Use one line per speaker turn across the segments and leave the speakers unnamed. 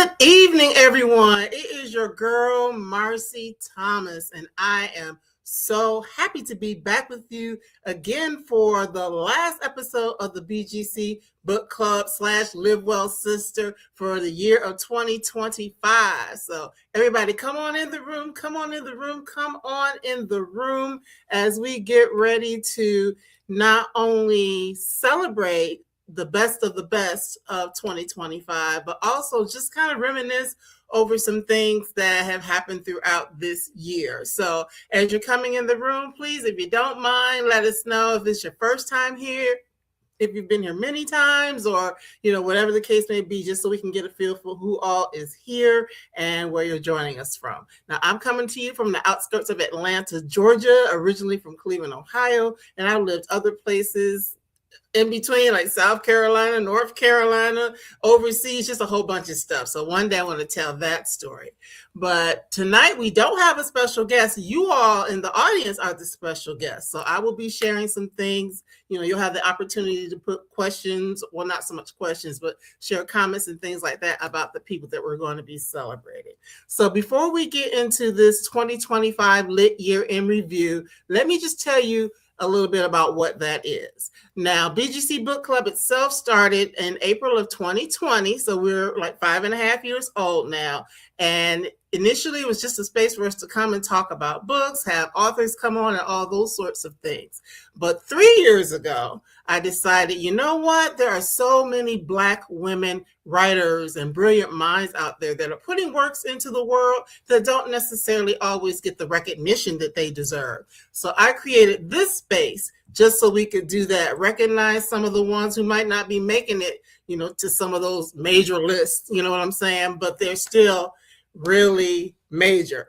Good evening, everyone. It is your girl, Marcy Thomas, and I am so happy to be back with you again for the last episode of the BGC Book Club / Live Well Sister for the year of 2025. So everybody come on in the room, come on in the room, come on in the room as we get ready to not only celebrate the best of the best of 2025, but also just kind of reminisce over some things that have happened throughout this year. So as you're coming in the room, please, if you don't mind, let us know if it's your first time here, if you've been here many times, or whatever the case may be, just so we can get a feel for who all is here and where you're joining us from. Now, I'm coming to you from the outskirts of Atlanta, Georgia, originally from Cleveland, Ohio, and I've lived other places in between, like South Carolina, North Carolina, overseas, just a whole bunch of stuff. So one day I want to tell that story. But tonight we don't have a special guest. You all in the audience are the special guests. So I will be sharing some things. You'll have the opportunity to put questions, well, not so much questions, but share comments and things like that about the people that we're going to be celebrating. So before we get into this 2025 Lit Year in Review, let me just tell you a little bit about what that is. Now, BGC Book Club itself started in April of 2020, so we're like 5.5 years old now. And initially, it was just a space for us to come and talk about books, have authors come on, and all those sorts of things. But 3 years ago, I decided, you know what? There are so many Black women writers and brilliant minds out there that are putting works into the world that don't necessarily always get the recognition that they deserve. So I created this space just so we could do that, recognize some of the ones who might not be making it, to some of those major lists, you know what I'm saying? But they're still really major.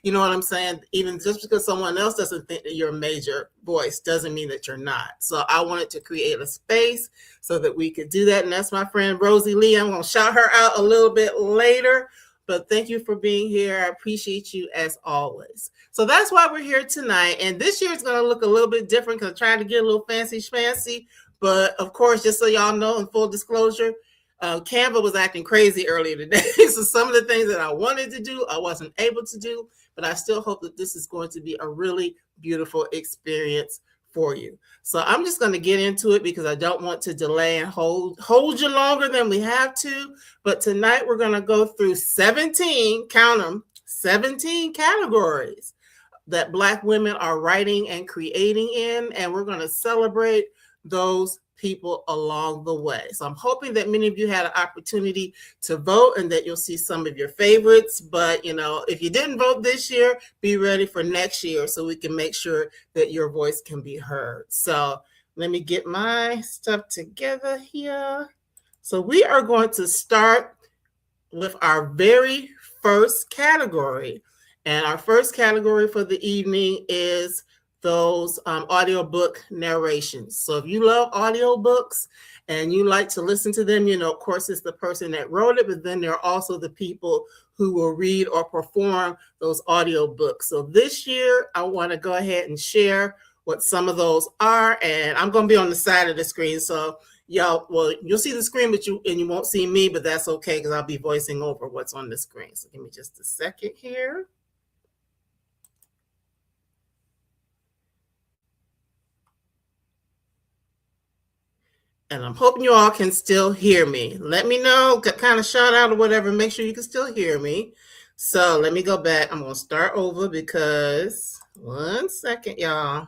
You know what I'm saying? Even just because someone else doesn't think that you're a major voice doesn't mean that you're not. So I wanted to create a space so that we could do that. And that's my friend Rosie Lee. I'm going to shout her out a little bit later. But thank you for being here. I appreciate you as always. So that's why we're here tonight. And this year is going to look a little bit different because I'm trying to get a little fancy schmancy. But of course, just so y'all know, in full disclosure, Canva was acting crazy earlier today. So some of the things that I wanted to do, I wasn't able to do. But I still hope that this is going to be a really beautiful experience for you. So I'm just going to get into it because I don't want to delay and hold you longer than we have to. But tonight we're going to go through 17, count them, 17 categories that Black women are writing and creating in. And we're going to celebrate those people along the way. So I'm hoping that many of you had an opportunity to vote and that you'll see some of your favorites. But, if you didn't vote this year, be ready for next year so we can make sure that your voice can be heard. So let me get my stuff together here. So we are going to start with our very first category. And our first category for the evening is those audiobook narrations. So if you love audiobooks and you like to listen to them, of course, it's the person that wrote it, but then there are also the people who will read or perform those audiobooks. So this year, I want to go ahead and share what some of those are. And I'm going to be on the side of the screen. So y'all, well, you'll see the screen, but you won't see me, but that's okay because I'll be voicing over what's on the screen. So give me just a second here. And I'm hoping you all can still hear me. Let me know, kind of shout out or whatever. Make sure you can still hear me. So let me go back. I'm going to start over because, one second, y'all.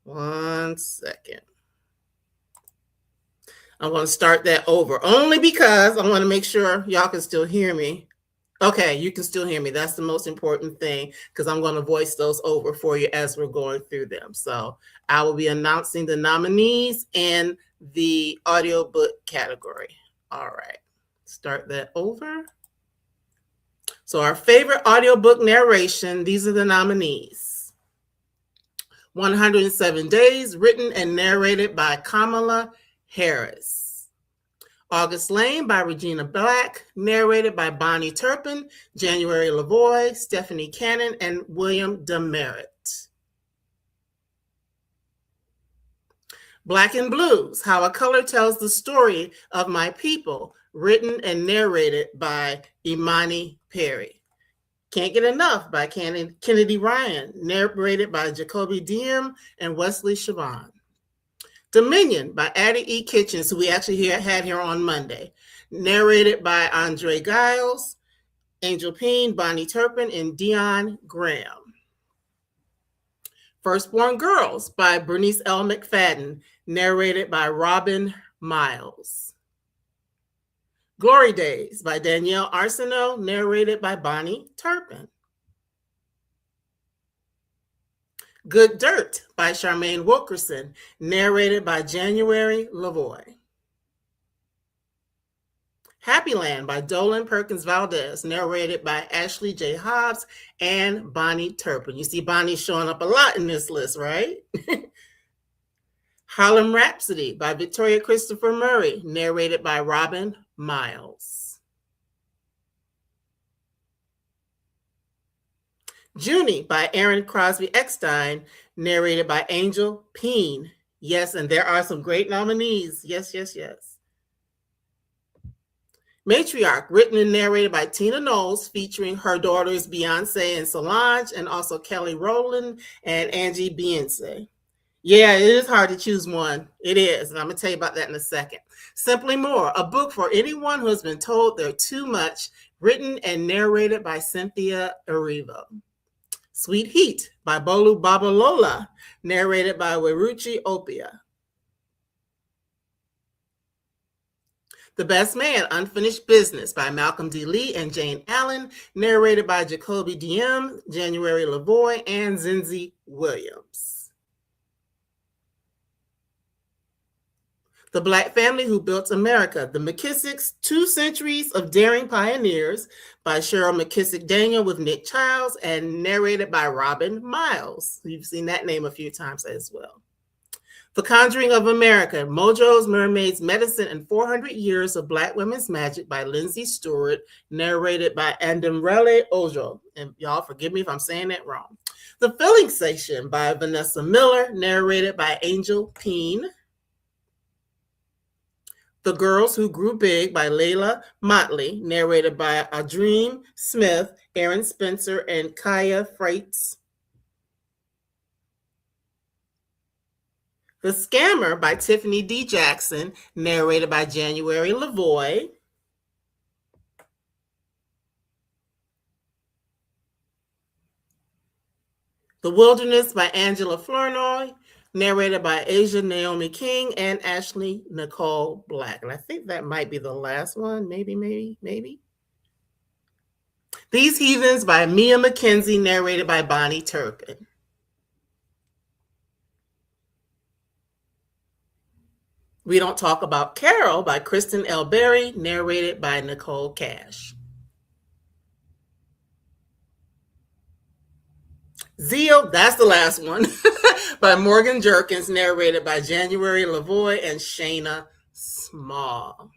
One second. I'm going to start that over only because I want to make sure y'all can still hear me. Okay, you can still hear me. That's the most important thing because I'm going to voice those over for you as we're going through them. So I will be announcing the nominees in the audiobook category. All right, start that over. So our favorite audiobook narration, these are the nominees. 107 Days, written and narrated by Kamala Harris. August Lane by Regina Black, narrated by Bonnie Turpin, January Lavoie, Stephanie Cannon, and William Demerit. Black and Blues, How a Color Tells the Story of My People, written and narrated by Imani Perry. Can't Get Enough by Kennedy Ryan, narrated by Jacoby Diem and Wesley Siobhan. Dominion by Addie E. Kitchens, who we actually had here on Monday, narrated by Andre Giles, Angel Peen, Bonnie Turpin, and Dion Graham. Firstborn Girls by Bernice L. McFadden, narrated by Robin Miles. Glory Days by Danielle Arsenault, narrated by Bonnie Turpin. Good Dirt by Charmaine Wilkerson, narrated by January Lavoie. Happy Land by Dolan Perkins Valdez, narrated by Ashley J. Hobbs and Bonnie Turpin. You see Bonnie showing up a lot in this list, right? Harlem Rhapsody by Victoria Christopher Murray, narrated by Robin Miles. Junie by Aaron Crosby Eckstein, narrated by Angel Peen. Yes, and there are some great nominees. Yes, yes, yes. Matriarch, written and narrated by Tina Knowles, featuring her daughters Beyonce and Solange, and also Kelly Rowland and Angie Beyonce. Yeah, it is hard to choose one. It is, and I'm going to tell you about that in a second. Simply More, a book for anyone who has been told they're too much, written and narrated by Cynthia Erivo. Sweet Heat by Bolu Babalola, narrated by Weruchi Opia. The Best Man, Unfinished Business by Malcolm D. Lee and Jane Allen, narrated by Jacoby Diem, January Lavoie, and Zinzi Williams. The Black Family Who Built America, The McKissicks, 2 Centuries of Daring Pioneers by Cheryl McKissick Daniel with Nick Childs and narrated by Robin Miles. You've seen that name a few times as well. The Conjuring of America, Mojo's Mermaids, Medicine, and 400 Years of Black Women's Magic by Lindsay Stewart, narrated by Andemrele Ojo. And y'all forgive me if I'm saying that wrong. The Filling Station by Vanessa Miller, narrated by Angel Peen. The Girls Who Grew Big by Layla Motley, narrated by Adreem Smith, Aaron Spencer, and Kaya Freites. The Scammer by Tiffany D. Jackson, narrated by January Lavoie. The Wilderness by Angela Flournoy, narrated by Asia Naomi King and Ashley Nicole Black. And I think that might be the last one. Maybe. These Heathens by Mia McKenzie, narrated by Bonnie Turpin. We Don't Talk About Carol by Kristen L. Berry, narrated by Nicole Cash. Zeal, that's the last one, by Morgan Jerkins, narrated by January Lavoie and Shayna Small.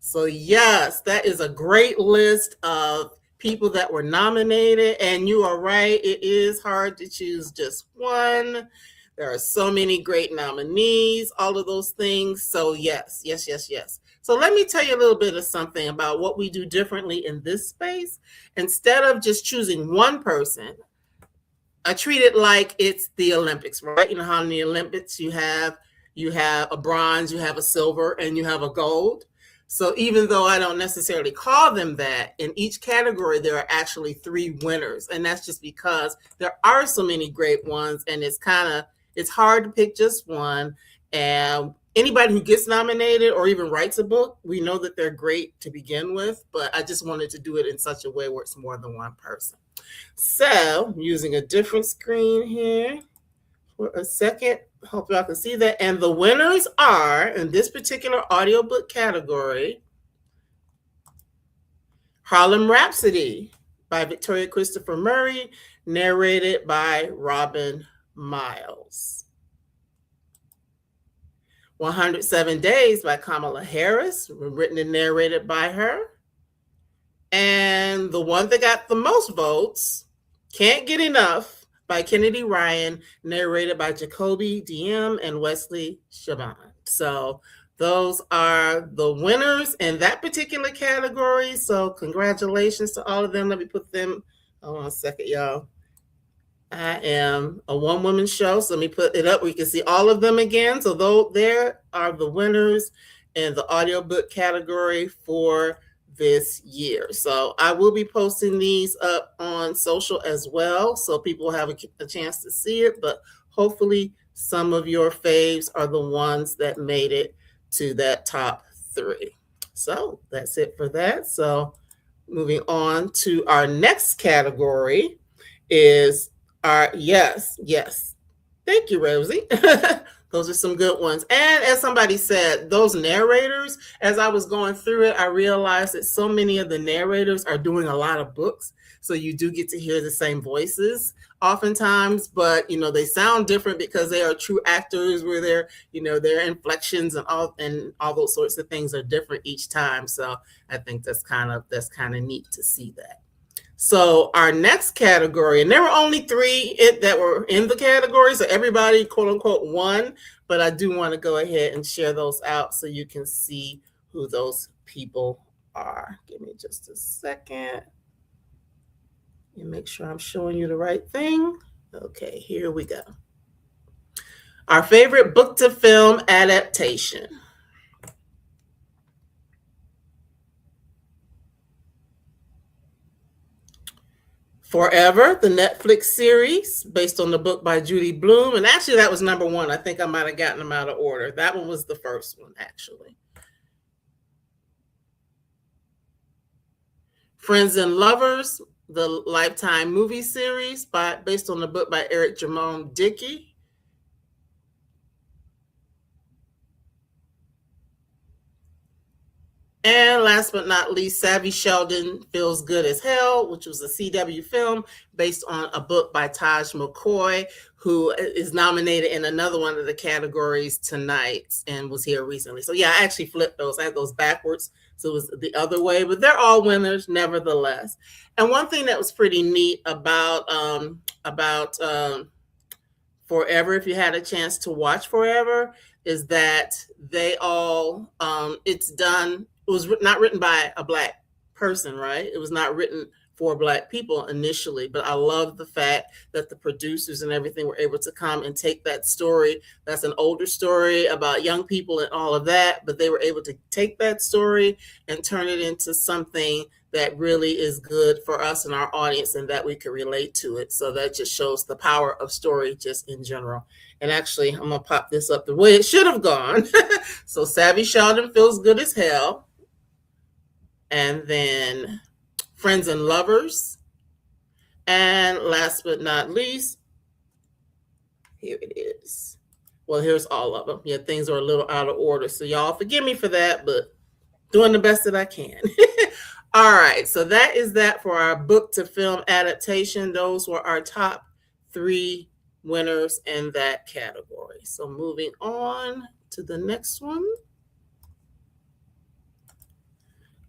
So yes, that is a great list of people that were nominated, and you are right, it is hard to choose just one. There are so many great nominees, all of those things. So yes. So let me tell you a little bit of something about what we do differently in this space. Instead of just choosing one person, I treat it like it's the Olympics, right? You know how in the Olympics you have a bronze, you have a silver, and you have a gold. So even though I don't necessarily call them that, in each category there are actually 3 winners. And that's just because there are so many great ones, and it's hard to pick just one. And anybody who gets nominated or even writes a book, we know that they're great to begin with, but I just wanted to do it in such a way where it's more than one person. So I'm using a different screen here for a second. Hope y'all can see that. And the winners are, in this particular audiobook category, Harlem Rhapsody by Victoria Christopher Murray, narrated by Robin Miles. 107 Days by Kamala Harris, written and narrated by her. And the one that got the most votes, Can't Get Enough by Kennedy Ryan, narrated by Jacoby Diem and Wesley Siobhan. So those are the winners in that particular category. So congratulations to all of them. Let me put them, hold on a second, y'all. I am a one-woman show, so let me put it up where you can see all of them again. So though there are the winners in the audiobook category for this year. So I will be posting these up on social as well, so people have a chance to see it, but hopefully some of your faves are the ones that made it to that top 3. So that's it for that. So moving on to our next category is yes. Thank you, Rosie. Those are some good ones. And as somebody said, those narrators, as I was going through it, I realized that so many of the narrators are doing a lot of books. So you do get to hear the same voices oftentimes, but they sound different because they are true actors where their inflections and all those sorts of things are different each time. So I think that's kind of neat to see that. So our next category, and there were only 3 that were in the category, so everybody quote unquote won, but I do want to go ahead and share those out so you can see who those people are. Give me just a second and make sure I'm showing you the right thing. Okay, here we go. Our favorite book to film adaptation. Forever, the Netflix series based on the book by Judy Blume. And actually, that was number 1. I think I might have gotten them out of order. That one was the first one, actually. Friends and Lovers, the Lifetime movie series based on the book by Eric Jerome Dickey. And last but not least, Savvy Sheldon Feels Good as Hell, which was a CW film based on a book by Taj McCoy, who is nominated in another one of the categories tonight and was here recently. So yeah, I actually flipped those. I had those backwards, so it was the other way, but they're all winners nevertheless. And one thing that was pretty neat about Forever, if you had a chance to watch Forever, is that they all it was not written by a Black person, right? It was not written for Black people initially, but I love the fact that the producers and everything were able to come and take that story. That's an older story about young people and all of that, but they were able to take that story and turn it into something that really is good for us and our audience and that we can relate to it. So that just shows the power of story just in general. And actually, I'm going to pop this up the way it should have gone. So Savvy Sheldon Feels Good as Hell. And then Friends and Lovers. And last but not least, here it is. Well, here's all of them. Yeah, things are a little out of order. So y'all forgive me for that, but doing the best that I can. All right, so that is that for our book to film adaptation. Those were our top 3 winners in that category. So moving on to the next one.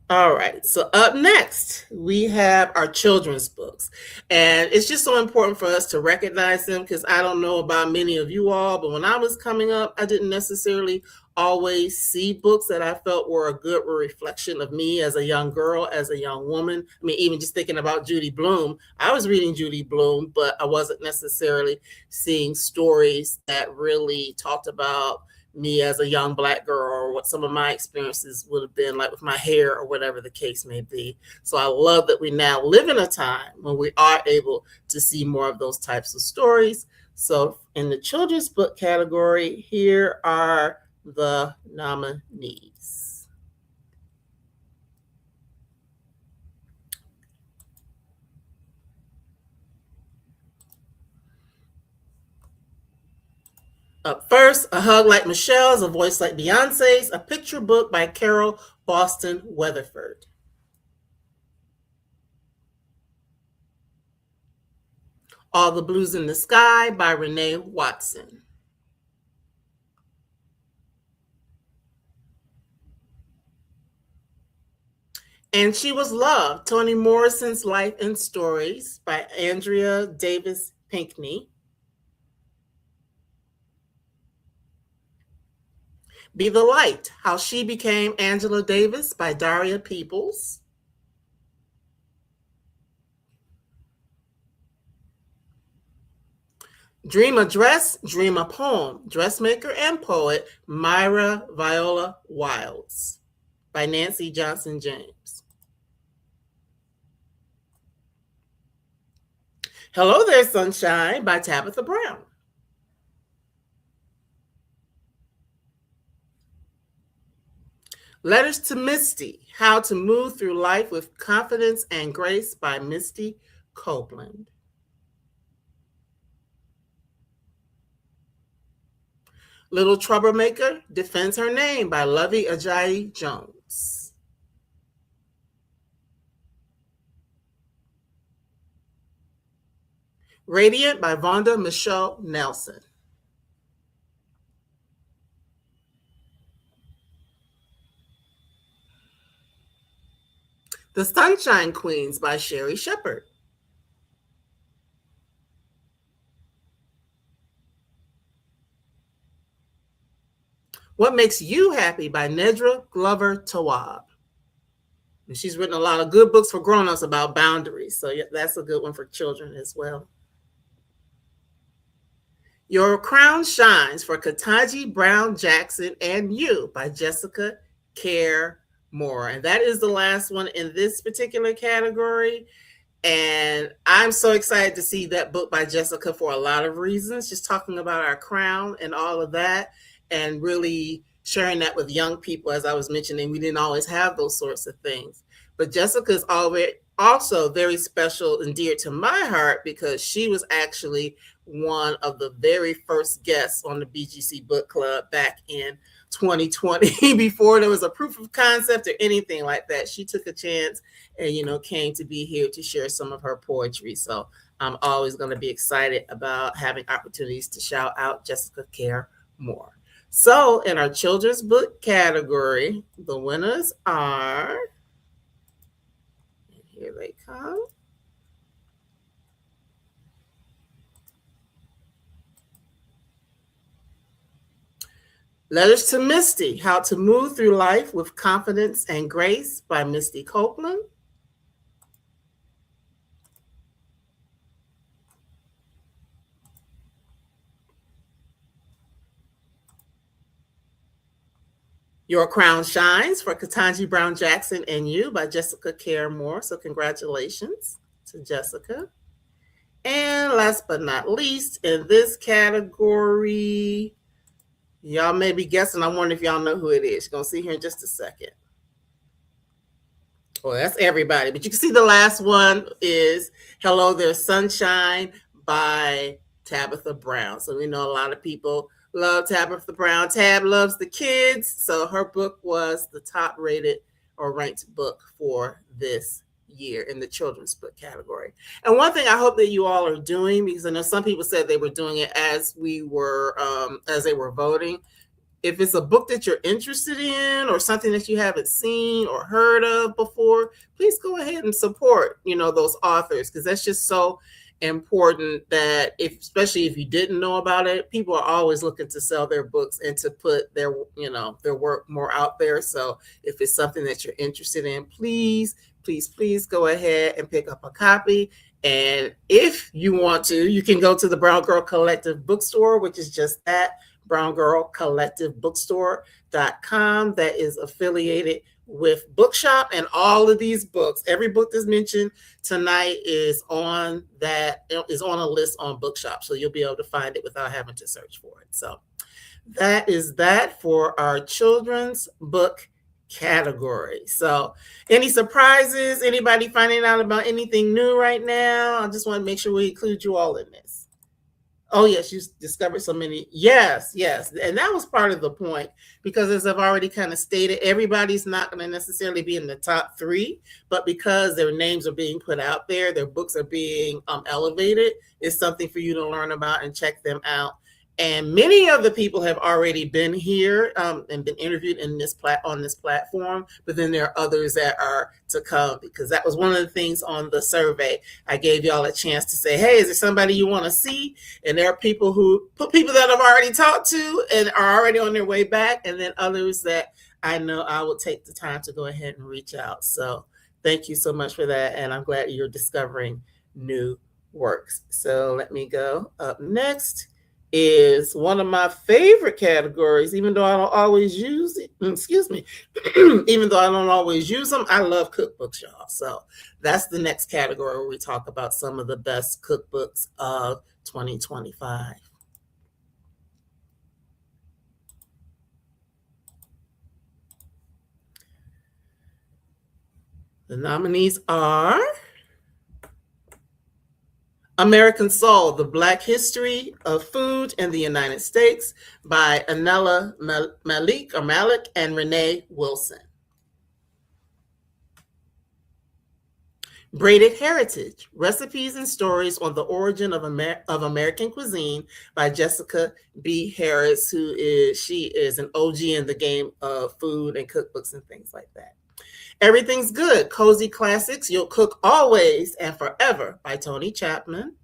All right, so up next, we have our children's books. And it's just so important for us to recognize them because I don't know about many of you all, but when I was coming up, I didn't necessarily always see books that I felt were a good reflection of me as a young girl, as a young woman. I mean, even just thinking about Judy Blume, I was reading Judy Blume, but I wasn't necessarily seeing stories that really talked about me as a young Black girl or what some of my experiences would have been like with my hair or whatever the case may be. So I love that we now live in a time when we are able to see more of those types of stories. So in the children's book category, here are the nominees. Up first, A Hug Like Michelle's, A Voice Like Beyonce's, a picture book by Carol Boston Weatherford. All the Blues in the Sky by Renee Watson. And She Was Loved, Toni Morrison's Life and Stories by Andrea Davis Pinkney. Be the Light, How She Became Angela Davis by Daria Peoples. Dream a Dress, Dream a Poem, dressmaker and poet Myra Viola Wilds by Nancy Johnson James. Hello There, Sunshine by Tabitha Brown. Letters to Misty, How to Move Through Life with Confidence and Grace by Misty Copeland. Little Troublemaker Defends Her Name by Lovey Ajayi Jones. Radiant by Vonda Michelle Nelson. The Sunshine Queens by Sherry Shepard. What Makes You Happy by Nedra Glover Tawwab. And she's written a lot of good books for grown-ups about boundaries. So that's a good one for children as well. Your Crown Shines for Ketanji Brown Jackson and You by Jessica Care Moore. And that is the last one in this particular category. And I'm so excited to see that book by Jessica for a lot of reasons, just talking about our crown and all of that, and really sharing that with young people. As I was mentioning, we didn't always have those sorts of things. But Jessica is also very special and dear to my heart because she was actually one of the very first guests on the BGC Book Club back in 2020 before there was a proof of concept or anything like that. She took a chance and came to be here to share some of her poetry. So I'm always going to be excited about having opportunities to shout out Jessica Care Moore. So in our children's book category, the winners are, and here they come. Letters to Misty, How to Move Through Life with Confidence and Grace by Misty Copeland. Your Crown Shines for Ketanji Brown Jackson and You by Jessica Care Moore. So congratulations to Jessica. And last but not least, in this category, y'all may be guessing. I wonder if y'all know who it is. You're going to see here in just a second. Well, that's everybody. But you can see the last one is Hello There, Sunshine by Tabitha Brown. So we know a lot of people love Tabitha Brown. Tab loves the kids. So her book was the top rated or ranked book for this year in the children's book category. And one thing I hope that you all are doing, because I know some people said they were doing it as they were voting. If it's a book that you're interested in or something that you haven't seen or heard of before, please go ahead and support, those authors, because that's just so important that especially if you didn't know about it, people are always looking to sell their books and to put their work more out there. So if it's something that you're interested in, please go ahead and pick up a copy. And if you want to, you can go to the Brown Girl Collective bookstore, which is just that, browngirlcollectivebookstore.com, that is affiliated with Bookshop, and all of these books, every book that's mentioned tonight is on a list on Bookshop, so you'll be able to find it without having to search for it. So that is that for our children's book category. So any surprises, anybody finding out about anything new right now? I just want to make sure we include you all in this. Oh, yes, you discovered so many. Yes. And that was part of the point, because as I've already kind of stated, everybody's not going to necessarily be in the top 3, but because their names are being put out there, their books are being elevated, it's something for you to learn about and check them out And many of the people have already been here and been interviewed in on this platform, but then there are others that are to come, because that was one of the things on the survey. I gave y'all a chance to say, hey, is there somebody you want to see? And there are people that I've already talked to and are already on their way back, and then others that I know I will take the time to go ahead and reach out. So thank you so much for that, and I'm glad you're discovering new works. So let me go. Up next is one of my favorite categories, even though I don't always use it. Excuse me. Even though I don't always use them, I love cookbooks, y'all. So that's the next category where we talk about some of the best cookbooks of 2025. The nominees are American Soul, The Black History of Food in the United States by Anela Malik and Renee Wilson. Braided Heritage, Recipes and Stories on the Origin of American Cuisine by Jessica B. Harris, she is an OG in the game of food and cookbooks and things like that. Everything's Good, Cozy Classics, You'll Cook Always and Forever by Tony Chapman.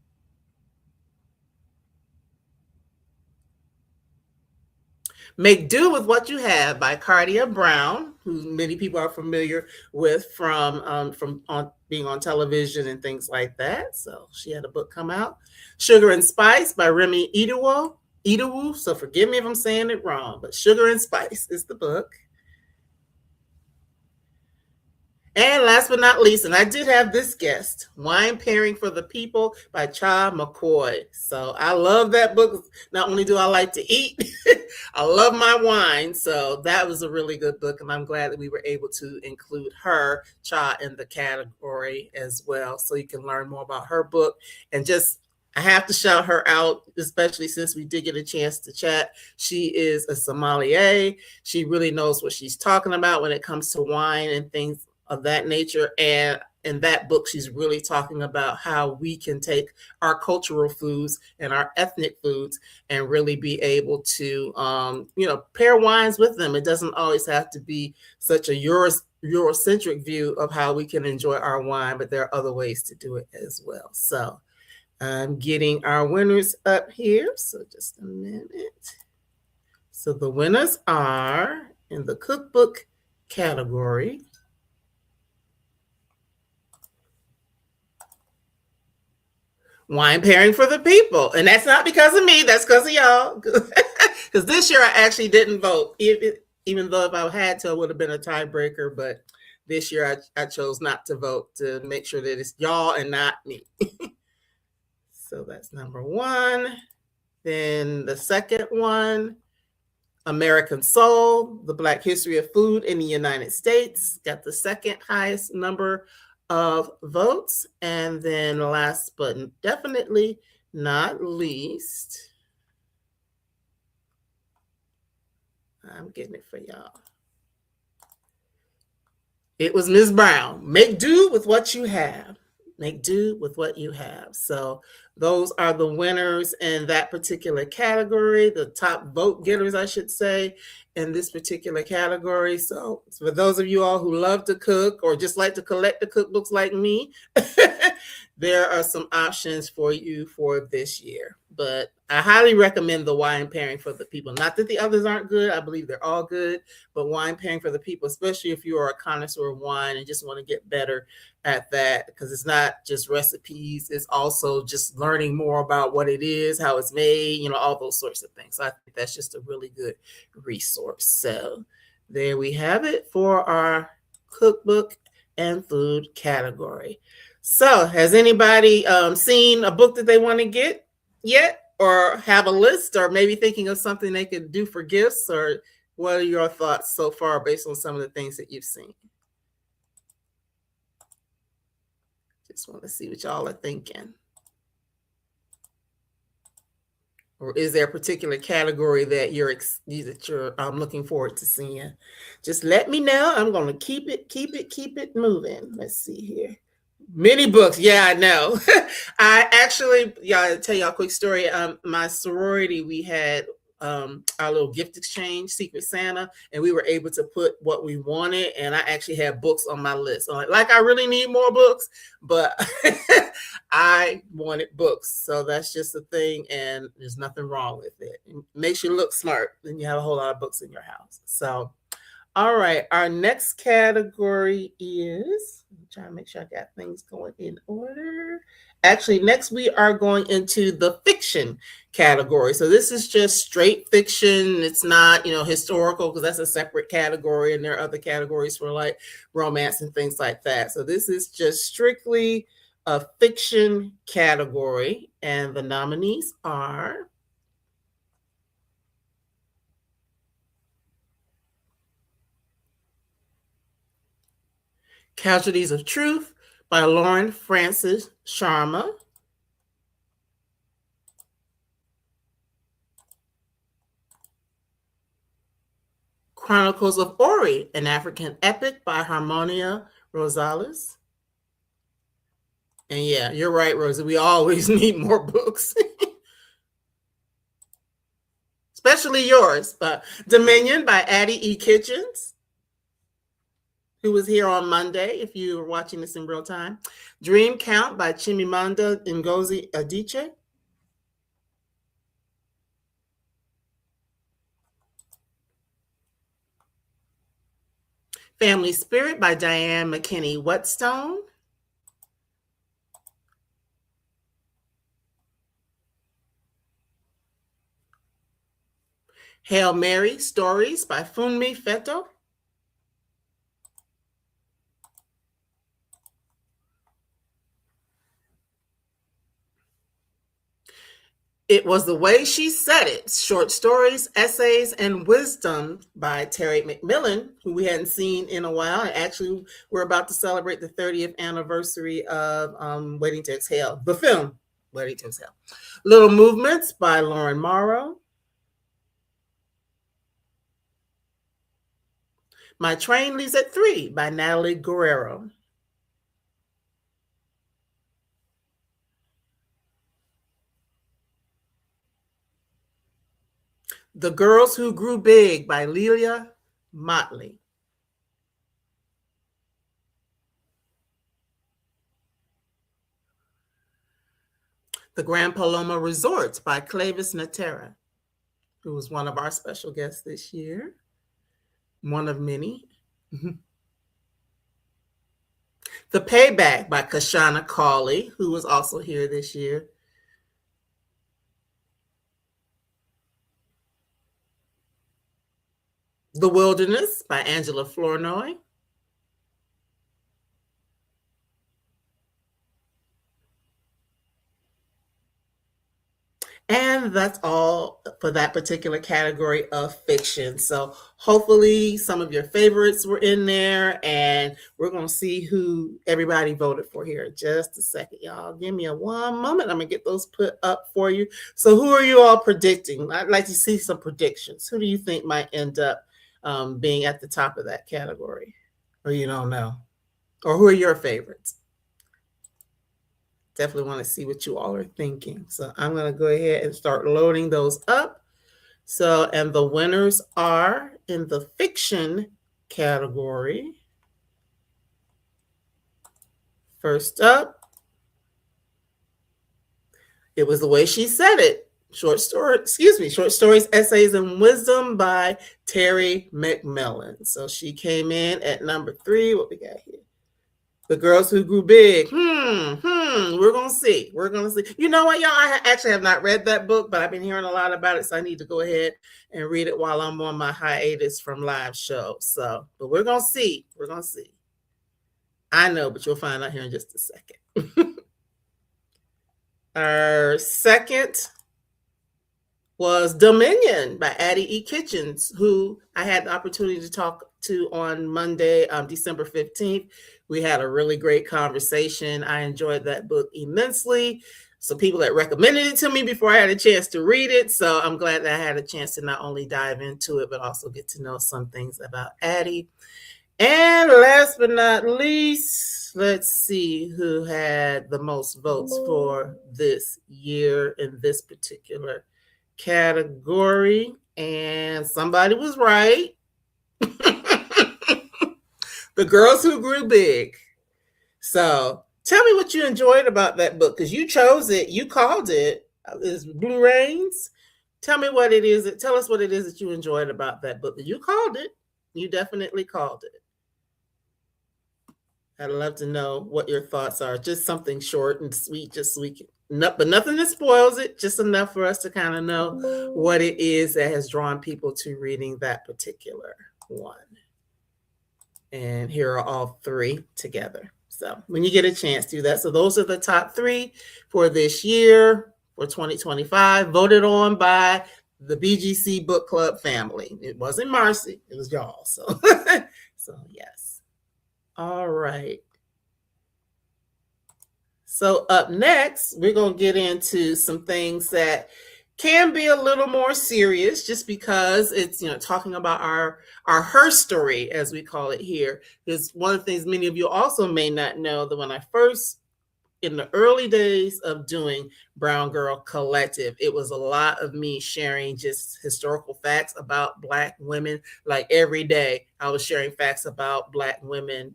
Make Do with What You Have by Cardia Brown, who many people are familiar with from being on television and things like that. So she had a book come out. Sugar and Spice by Remy Idowu. So forgive me if I'm saying it wrong, but Sugar and Spice is the book. And last but not least, and I did have this guest, Wine Pairing for the People by Cha McCoy. So I love that book. Not only do I like to eat, I love my wine. So that was a really good book. And I'm glad that we were able to include her, Cha, in the category as well. So you can learn more about her book. And I have to shout her out, especially since we did get a chance to chat. She is a sommelier. She really knows what she's talking about when it comes to wine and things of that nature. And in that book, she's really talking about how we can take our cultural foods and our ethnic foods and really be able to, pair wines with them. It doesn't always have to be such a Eurocentric view of how we can enjoy our wine, but there are other ways to do it as well. So I'm getting our winners up here. So just a minute. So the winners are in the cookbook category. Wine Pairing for the People. And that's not because of me. That's because of y'all. Because this year I actually didn't vote. Even though if I had to, it would have been a tiebreaker. But this year I chose not to vote to make sure that it's y'all and not me. So that's number one. Then the second one, American Soul, The Black History of Food in the United States. Got the second highest number of votes. And then last but definitely not least, I'm getting it for y'all. It was Ms. Brown. Make do with what you have. Make do with what you have. So those are the winners in that particular category, the top vote getters, I should say, in this particular category. So for those of you all who love to cook or just like to collect the cookbooks like me, there are some options for you for this year. But I highly recommend the Wine Pairing for the People. Not that the others aren't good. I believe they're all good. But Wine Pairing for the People, especially if you are a connoisseur of wine and just want to get better at that, because it's not just recipes. It's also just learning more about what it is, how it's made, all those sorts of things. So I think that's just a really good resource. So there we have it for our cookbook and food category. So has anybody seen a book that they want to get yet, or have a list, or maybe thinking of something they could do for gifts? Or what are your thoughts so far based on some of the things that you've seen? Just want to see what y'all are thinking. Or is there a particular category that you're looking forward to seeing? Just let me know. I'm going to keep it moving. Let's see here. Many books. Yeah, I know. I actually, yeah, I'll tell y'all a quick story. My sorority, we had our little gift exchange, Secret Santa, and we were able to put what we wanted. And I actually had books on my list. So like I really need more books, but I wanted books. So that's just a thing, and there's nothing wrong with it. It makes you look smart. Then you have a whole lot of books in your house. So all right, our next category is, I'm trying to make sure I got things going in order. Actually, next we are going into the fiction category. So this is just straight fiction. It's not, historical, because that's a separate category, and there are other categories for like romance and things like that. So this is just strictly a fiction category, and the nominees are Casualties of Truth by Lauren Francis Sharma. Chronicles of Ori, an African epic by Harmonia Rosales. And yeah, you're right, Rosie. We always need more books, especially yours. But Dominion by Addie E. Kitchens, who was here on Monday, if you were watching this in real time. Dream Count by Chimamanda Ngozi Adichie. Family Spirit by Diane McKinney Whetstone. Hail Mary Stories by Funmi Feto. It Was the Way She Said It, Short Stories, Essays, and Wisdom by Terry McMillan, who we hadn't seen in a while. And actually, we're about to celebrate the 30th anniversary of Waiting to Exhale, the film, Waiting to Exhale. Little Movements by Lauren Morrow. My Train Leaves at 3 by Natalie Guerrero. The Girls Who Grew Big by Lelia Motley. The Grand Paloma Resorts by Clavis Natera, who was one of our special guests this year. One of many. The Payback by Kashana Cawley, who was also here this year. The Wilderness by Angela Flournoy. And that's all for that particular category of fiction. So hopefully some of your favorites were in there, and we're going to see who everybody voted for here in just a second, y'all. Give me one moment. I'm going to get those put up for you. So who are you all predicting? I'd like to see some predictions. Who do you think might end up being at the top of that category? Or you don't know? Or who are your favorites? Definitely want to see what you all are thinking. So I'm going to go ahead and start loading those up. So, and the winners are in the fiction category. First up, It Was the Way She Said It. Short stories, essays, and wisdom by Terry McMillan. So she came in at number 3. What we got here? The Girls Who Grew Big. We're going to see. You know what, y'all? I actually have not read that book, but I've been hearing a lot about it, so I need to go ahead and read it while I'm on my hiatus from live shows. So, but we're going to see. I know, but you'll find out here in just a second. Our second was Dominion by Addie E. Kitchens, who I had the opportunity to talk to on Monday, December 15th. We had a really great conversation. I enjoyed that book immensely. Some people that recommended it to me before I had a chance to read it. So I'm glad that I had a chance to not only dive into it, but also get to know some things about Addie. And last but not least, let's see who had the most votes for this year in this particular category. And somebody was right. The Girls Who Grew Big. So tell me what you enjoyed about that book, because you chose it, you called it. It's Blue Rains. Tell me what it is. Tell us what it is that you enjoyed about that book. You called it. You definitely called it. I'd love to know what your thoughts are. Just something short and sweet, just sweet. But nothing that spoils it, just enough for us to kind of know what it is that has drawn people to reading that particular one. And here are all three together. So when you get a chance, do that. So those are the top three for this year, for 2025, voted on by the BGC Book Club family. It wasn't Marcy, it was y'all. So, so yes. All right. So up next, we're going to get into some things that can be a little more serious, just because it's, talking about our HERstory, as we call it here. Because one of the things many of you also may not know, that when I first, in the early days of doing Brown Girl Collective, it was a lot of me sharing just historical facts about Black women. Like every day, I was sharing facts about Black women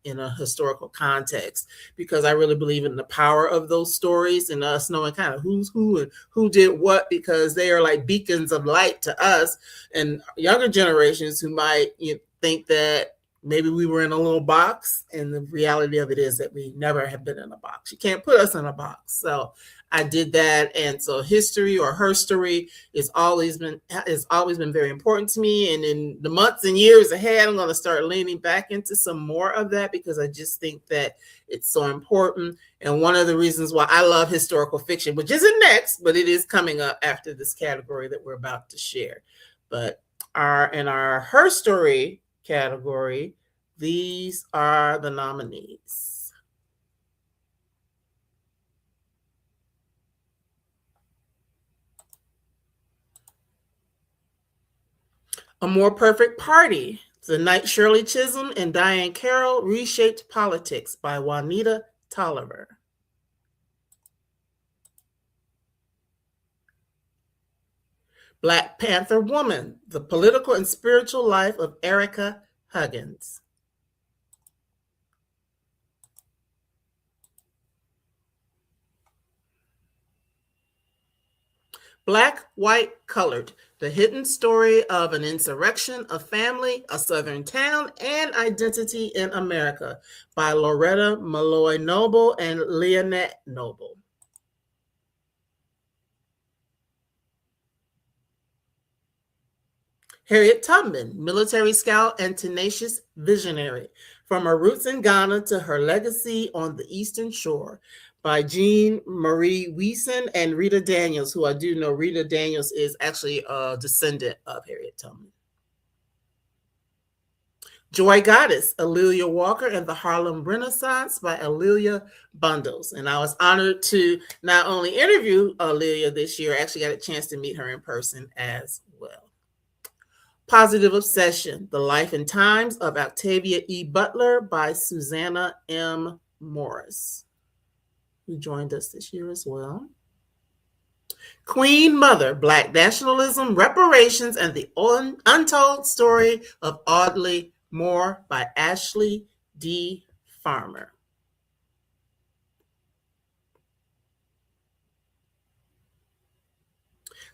in a historical context, because I really believe in the power of those stories and us knowing kind of who's who and who did what, because they are like beacons of light to us and younger generations who might think that maybe we were in a little box, and the reality of it is that we never have been in a box. You can't put us in a box. So I did that, and so history or HERstory has always been very important to me. And in the months and years ahead, I'm going to start leaning back into some more of that, because I just think that it's so important. And one of the reasons why I love historical fiction, which isn't next, but it is coming up after this category that we're about to share. But in our HERstory category, these are the nominees. A More Perfect Party, The Night Shirley Chisholm and Diane Carroll Reshaped Politics by Juanita Tolliver. Black Panther Woman, The Political and Spiritual Life of Erica Huggins. Black, White, Colored, The Hidden Story of an Insurrection, a Family, a Southern Town, and Identity in America by Loretta Malloy Noble and Leonette Noble. Harriet Tubman, Military Scout and Tenacious Visionary, From Her Roots in Ghana to Her Legacy on the Eastern Shore by Jean Marie Weeson and Rita Daniels, who I do know Rita Daniels is actually a descendant of Harriet Tubman. Joy Goddess, Alelia Walker and the Harlem Renaissance by Alelia Bundles. And I was honored to not only interview Alelia this year, I actually got a chance to meet her in person as well. Positive Obsession, The Life and Times of Octavia E. Butler by Susanna M. Morris, who joined us this year as well. Queen Mother, Black Nationalism, Reparations, and the Untold Story of Audley Moore by Ashley D. Farmer.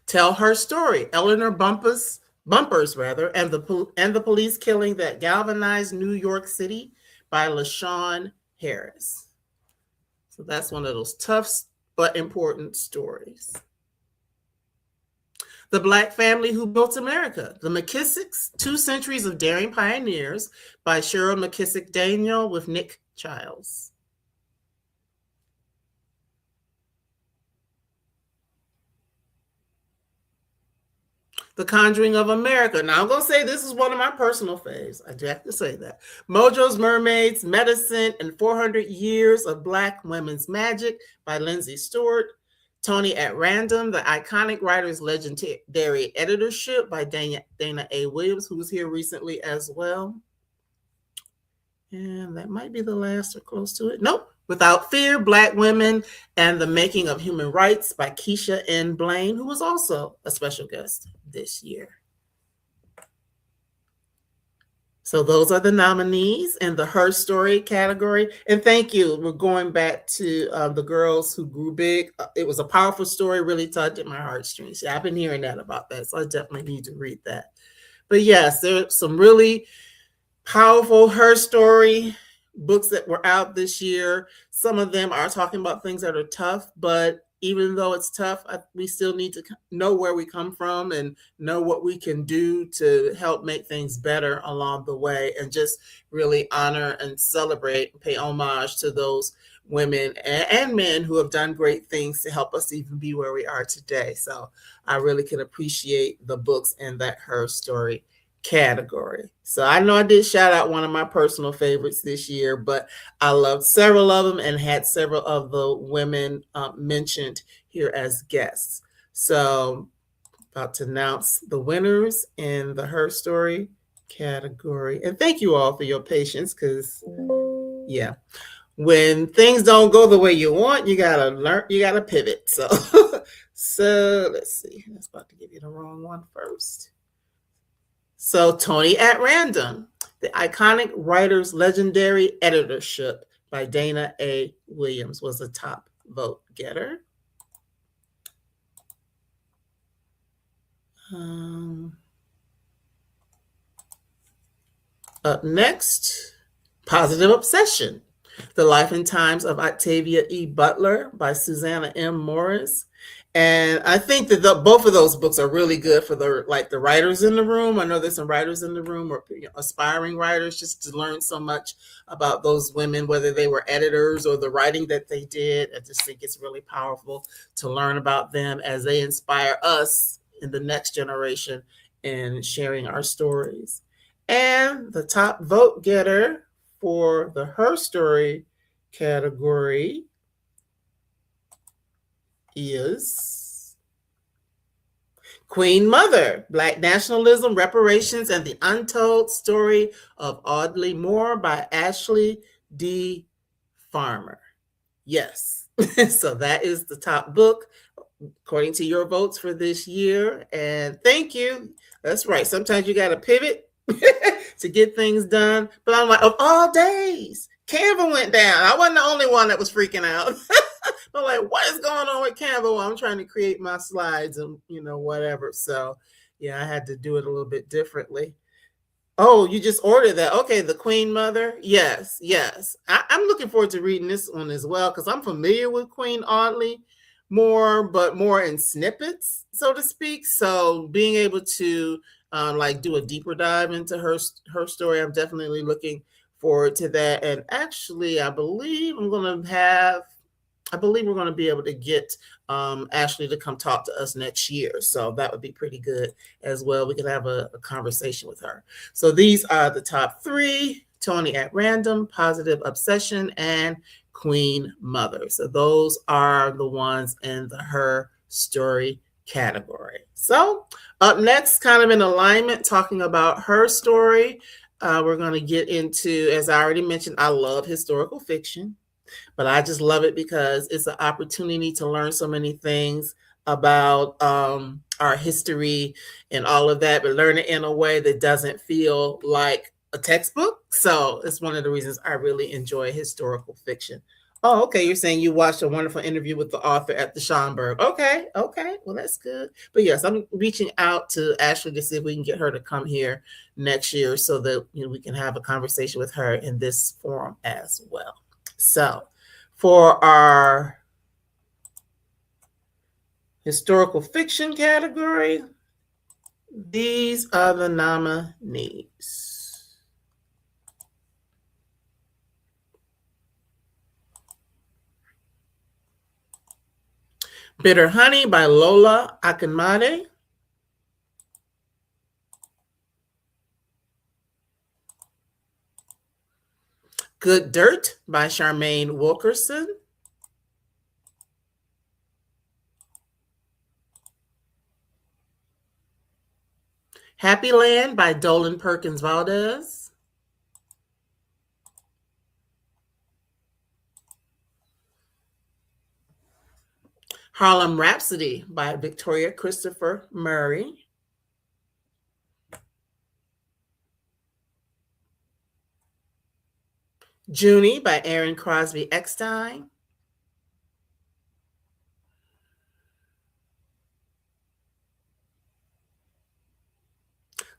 Tell Her Story, Eleanor Bumpers, and the police killing that galvanized New York City by LaShawn Harris. So that's one of those tough but important stories. The Black Family Who Built America, The McKissicks, 2 Centuries of Daring Pioneers by Cheryl McKissick Daniel with Nick Childs. The Conjuring of America. Now, I'm going to say this is one of my personal faves. I do have to say that. Mojo's Mermaids, Medicine, and 400 Years of Black Women's Magic by Lindsay Stewart. Tony at Random, The Iconic Writer's Legendary Editorship by Dana A. Williams, who was here recently as well. And that might be the last or close to it. Nope. Without Fear, Black Women and the Making of Human Rights by Keisha N. Blaine, who was also a special guest this year. So those are the nominees in the HERstory category. And thank you. We're going back to The Girls Who Grew Big. It was a powerful story, really tugged at my heartstrings. Yeah, I've been hearing that about that, so I definitely need to read that. But yes, there's some really powerful HERstory books that were out this year. Some of them are talking about things that are tough, but even though it's tough, we still need to know where we come from and know what we can do to help make things better along the way, and just really honor and celebrate, pay homage to those women and men who have done great things to help us even be where we are today. So I really can appreciate the books in that HERstory category. So I know I did shout out one of my personal favorites this year, but I loved several of them and had several of the women mentioned here as guests. So about to announce the winners in the HERstory category. And thank you all for your patience, because yeah, when things don't go the way you want, you gotta learn, you gotta pivot. So so let's see. I was about to give you the wrong one first. So Tony at Random, The Iconic Writer's Legendary Editorship by Dana A. Williams was a top vote getter. Up next, Positive Obsession, The Life and Times of Octavia E. Butler by Susanna M. Morris. And I think that both of those books are really good for the writers in the room. I know there's some writers in the room, or aspiring writers, just to learn so much about those women, whether they were editors or the writing that they did. I just think it's really powerful to learn about them as they inspire us in the next generation in sharing our stories. And the top vote getter for the HERstory category is Queen Mother, Black Nationalism, Reparations, and the Untold Story of Audley Moore by Ashley D. Farmer. Yes. So that is the top book according to your votes for this year. And thank you. That's right. Sometimes you got to pivot to get things done. But I'm like, of all days, Canva went down. I wasn't the only one that was freaking out. I'm like, what is going on with Canva? Well, I'm trying to create my slides and whatever. So yeah, I had to do it a little bit differently. Oh, you just ordered that. Okay, The Queen Mother. Yes, yes. I'm looking forward to reading this one as well, because I'm familiar with Queen Audley more, but more in snippets, so to speak. So being able to do a deeper dive into her story, I'm definitely looking forward to that. And actually, I believe we're going to be able to get Ashley to come talk to us next year. So that would be pretty good as well. We could have a conversation with her. So these are the top three: Tony at Random, Positive Obsession, and Queen Mother. So those are the ones in the HERstory category. So up next, kind of in alignment, talking about HERstory, we're going to get into, as I already mentioned, I love historical fiction. But I just love it because it's an opportunity to learn so many things about our history and all of that, but learn it in a way that doesn't feel like a textbook. So it's one of the reasons I really enjoy historical fiction. Oh, okay. You're saying you watched a wonderful interview with the author at the Schomburg. Okay. Well, that's good. But yes, I'm reaching out to Ashley to see if we can get her to come here next year so that we can have a conversation with her in this forum as well. So for our historical fiction category, these are the nominees. Bitter Honey by Lola Akinmade. Good Dirt by Charmaine Wilkerson. Happy Land by Dolan Perkins Valdez. Harlem Rhapsody by Victoria Christopher Murray. Junie by Aaron Crosby Eckstein.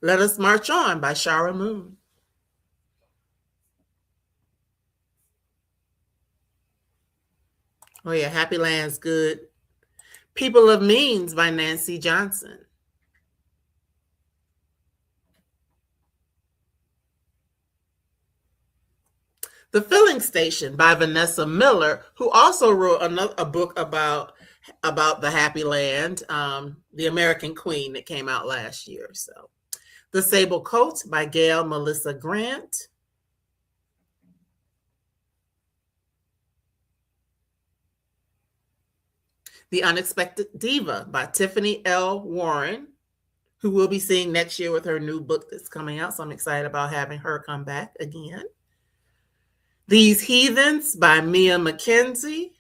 Let Us March On by Shara Moon. Oh yeah, Happy Land's good. People of Means by Nancy Johnson. The Filling Station by Vanessa Miller, who also wrote a book about the Happy Land, The American Queen, that came out last year. So, The Sable Coat by Gail Melissa Grant. The Unexpected Diva by Tiffany L. Warren, who we'll be seeing next year with her new book that's coming out. So I'm excited about having her come back again. These Heathens by Mia McKenzie.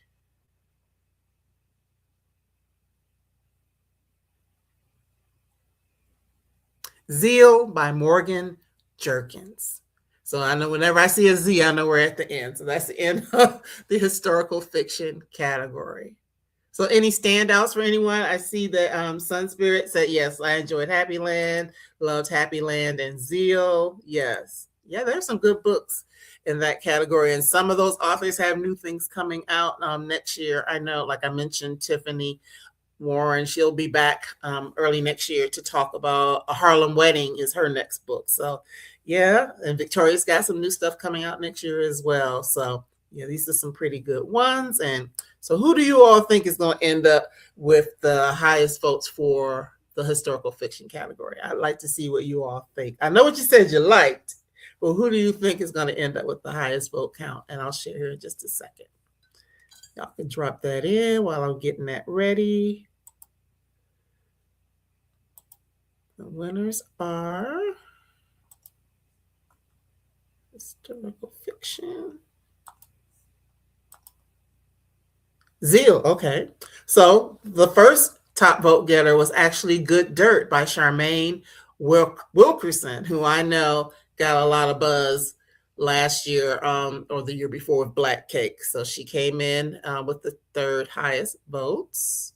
Zeal by Morgan Jerkins. So I know whenever I see a Z, I know we're at the end. So that's the end of the historical fiction category. So any standouts for anyone? I see that Sun Spirit said, yes, I enjoyed Happy Land, loved Happy Land, and Zeal. Yes. Yeah, there's some good books in that category. And some of those authors have new things coming out next year. I know, like I mentioned, Tiffany Warren, she'll be back early next year to talk about A Harlem Wedding is her next book. So yeah, and Victoria's got some new stuff coming out next year as well. So yeah, these are some pretty good ones. And so who do you all think is going to end up with the highest votes for the historical fiction category? I'd like to see what you all think. I know what you said you liked, but who do you think is going to end up with the highest vote count? And I'll share here in just a second. Y'all can drop that in while I'm getting that ready. The winners are historical fiction. Zeal, okay. So the first top vote getter was actually Good Dirt by Charmaine Wilkerson, who I know got a lot of buzz last year or the year before with Black Cake. So she came in with the third highest votes.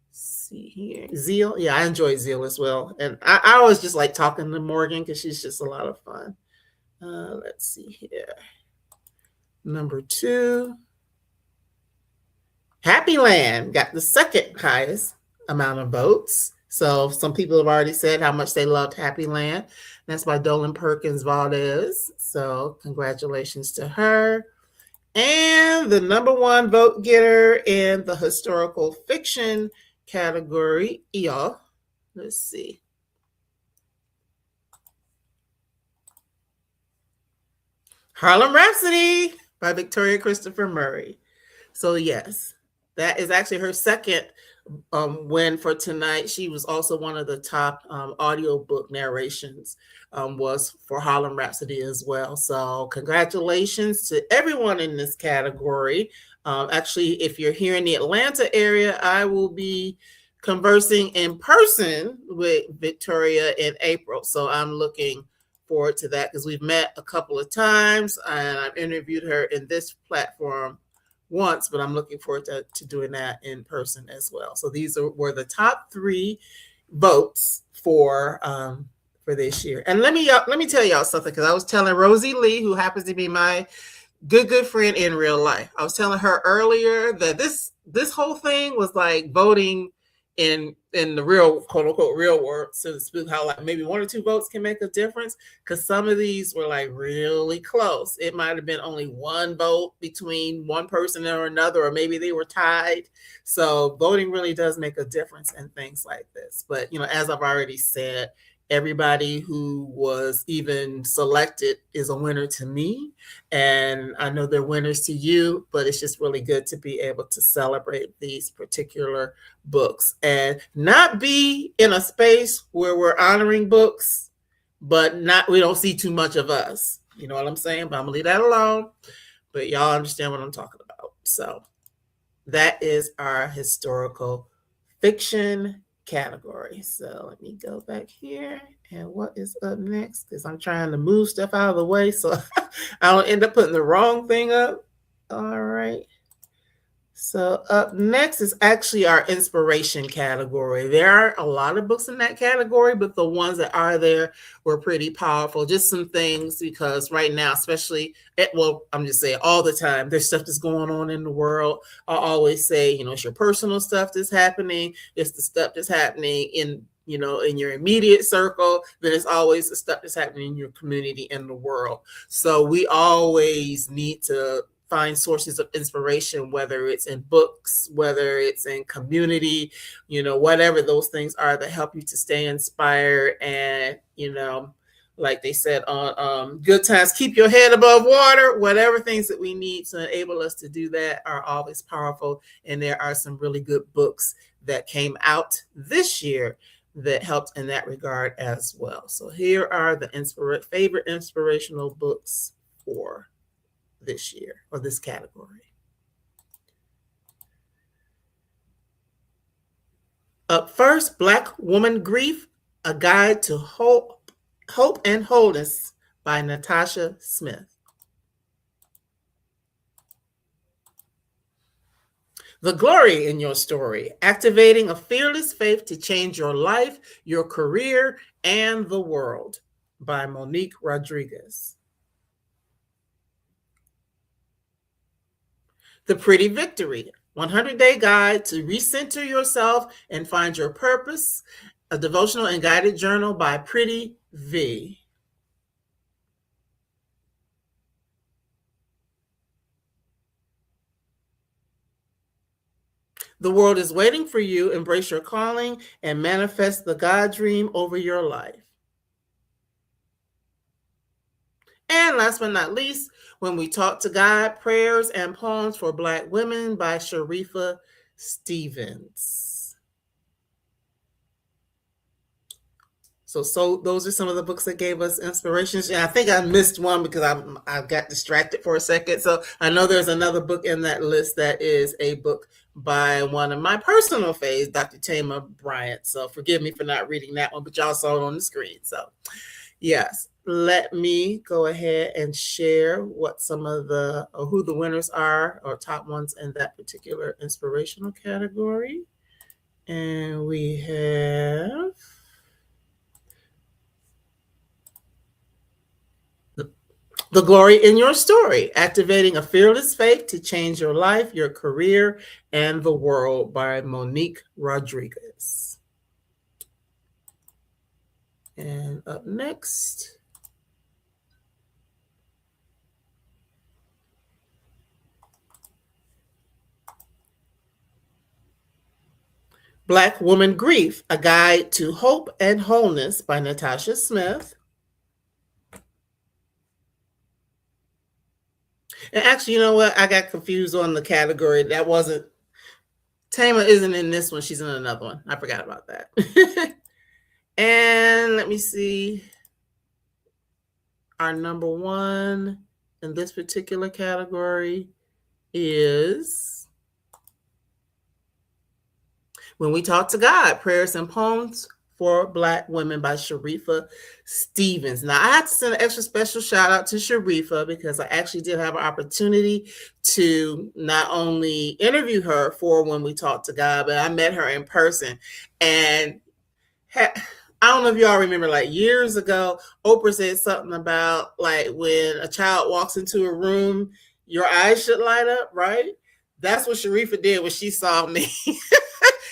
Let's see here. Zeal, yeah, I enjoyed Zeal as well. And I always just like talking to Morgan because she's just a lot of fun. Let's see here. Number 2. Happy Land got the second highest amount of votes. So some people have already said how much they loved Happy Land. That's by Dolan Perkins Valdez. So congratulations to her. And the number 1 vote getter in the historical fiction category, y'all. Let's see. Harlem Rhapsody by Victoria Christopher Murray. So yes, that is actually her second win for tonight. She was also one of the top audiobook narrations was for Harlem Rhapsody as well. So congratulations to everyone in this category. Actually, if you're here in the Atlanta area, I will be conversing in person with Victoria in April. So I'm looking forward to that because we've met a couple of times and I've interviewed her in this platform once, but I'm looking forward to doing that in person as well. So these were the top 3 votes for this year. And let me tell y'all something, because I was telling Rosie Lee, who happens to be my good friend in real life. I was telling her earlier that this whole thing was like voting in the real, quote unquote, real world, so to speak, how like maybe 1 or 2 votes can make a difference, because some of these were like really close. It might have been only 1 vote between one person or another, or maybe they were tied. So voting really does make a difference in things like this. But as I've already said, everybody who was even selected is a winner to me, and I know they're winners to you, but it's just really good to be able to celebrate these particular books and not be in a space where we're honoring books, but we don't see too much of us. You know what I'm saying? But I'm gonna leave that alone. But y'all understand what I'm talking about. So that is our historical fiction category. So let me go back here. And what is up next? Because I'm trying to move stuff out of the way so I don't end up putting the wrong thing up. All right. So up next is actually our inspiration category. There are a lot of books in that category, but the ones that are there were pretty powerful. Just some things because right now, especially I'm just saying all the time, there's stuff that's going on in the world. I always say, it's your personal stuff that's happening. It's the stuff that's happening in your immediate circle. Then it's always the stuff that's happening in your community and the world. So we always need to find sources of inspiration, whether it's in books, whether it's in community, whatever those things are that help you to stay inspired. And, like they said on Good Times, keep your head above water. Whatever things that we need to enable us to do that are always powerful. And there are some really good books that came out this year that helped in that regard as well. So here are the favorite inspirational books for this year or this category. Up first, Black Woman Grief, A Guide to Hope and Wholeness by Natasha Smith. The Glory in Your Story, Activating a Fearless Faith to Change Your Life, Your Career, and the World by Monique Rodriguez. The Pretty Victory, 100-Day Guide to Recenter Yourself and Find Your Purpose, a devotional and guided journal by Pretty V. The World is Waiting for You, Embrace Your Calling and Manifest the God Dream over your life. And last but not least, When We Talk to God, Prayers and Poems for Black Women by Sharifa Stevens. So those are some of the books that gave us inspirations. And I think I missed one because I got distracted for a second. So I know there's another book in that list that is a book by one of my personal faves, Dr. Tamar Bryant. So forgive me for not reading that one, but y'all saw it on the screen. So yes. Let me go ahead and share what who the winners are or top ones in that particular inspirational category. And we have The Glory in Your Story, Activating a Fearless Faith to Change Your Life, Your Career, and the World by Monique Rodriguez. And up next, Black Woman Grief, A Guide to Hope and Wholeness by Natasha Smith. And actually, you know what? I got confused on the category. That wasn't, Tama isn't in this one. She's in another one. I forgot about that. And let me see. Our number one in this particular category is When We Talk to God, Prayers and Poems for Black Women by Sharifa Stevens. Now, I have to send an extra special shout out to Sharifa because I actually did have an opportunity to not only interview her for When We Talk to God, but I met her in person. And I don't know if y'all remember, like years ago, Oprah said something about like when a child walks into a room, your eyes should light up, right? That's what Sharifa did when she saw me.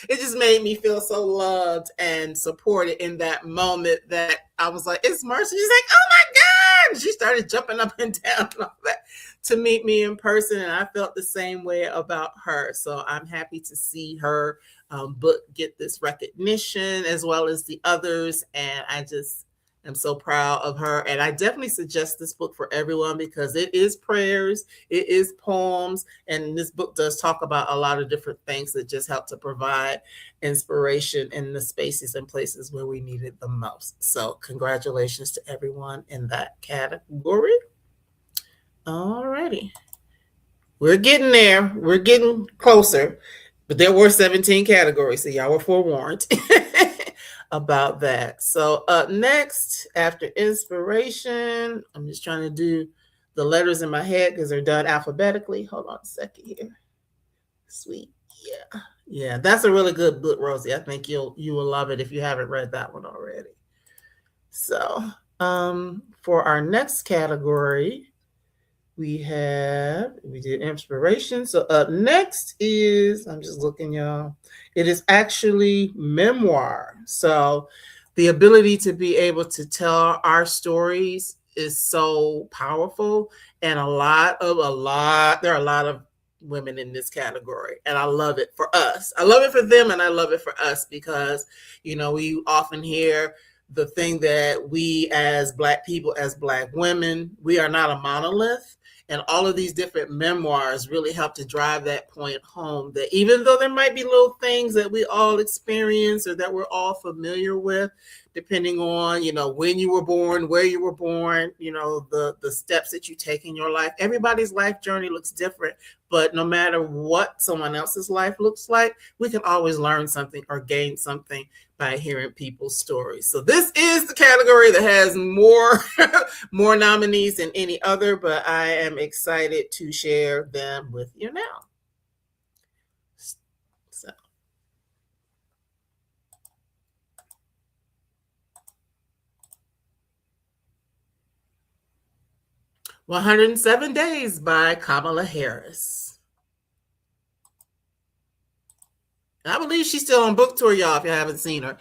It just made me feel so loved and supported in that moment that I was like, it's Mercy. She's like, oh my God. She started jumping up and down and all that to meet me in person. And I felt the same way about her. So I'm happy to see her book get this recognition as well as the others. And I just am so proud of her. And I definitely suggest this book for everyone because it is prayers, it is poems, and this book does talk about a lot of different things that just help to provide inspiration in the spaces and places where we need it the most. So congratulations to everyone in that category. All righty. We're getting there. We're getting closer. But there were 17 categories, so y'all were forewarned about that. So up next, after inspiration, I'm just trying to do the letters in my head because they're done alphabetically. Hold on a second here. Sweet. Yeah. Yeah, that's a really good book, Rosie. I think you will love it if you haven't read that one already. So for our next category, we did inspiration. So up next is, I'm just looking, y'all. It is actually memoir. So the ability to be able to tell our stories is so powerful. And there are a lot of women in this category. And I love it for us. I love it for them and I love it for us because, we often hear the thing that we as Black people, as Black women, we are not a monolith. And all of these different memoirs really help to drive that point home, that even though there might be little things that we all experience or that we're all familiar with, depending on, when you were born, where you were born, the steps that you take in your life, everybody's life journey looks different. But no matter what someone else's life looks like, we can always learn something or gain something by hearing people's stories. So this is the category that has more nominees than any other, but I am excited to share them with you now. So 107 Days by Kamala Harris. I believe she's still on book tour, y'all, if you haven't seen her.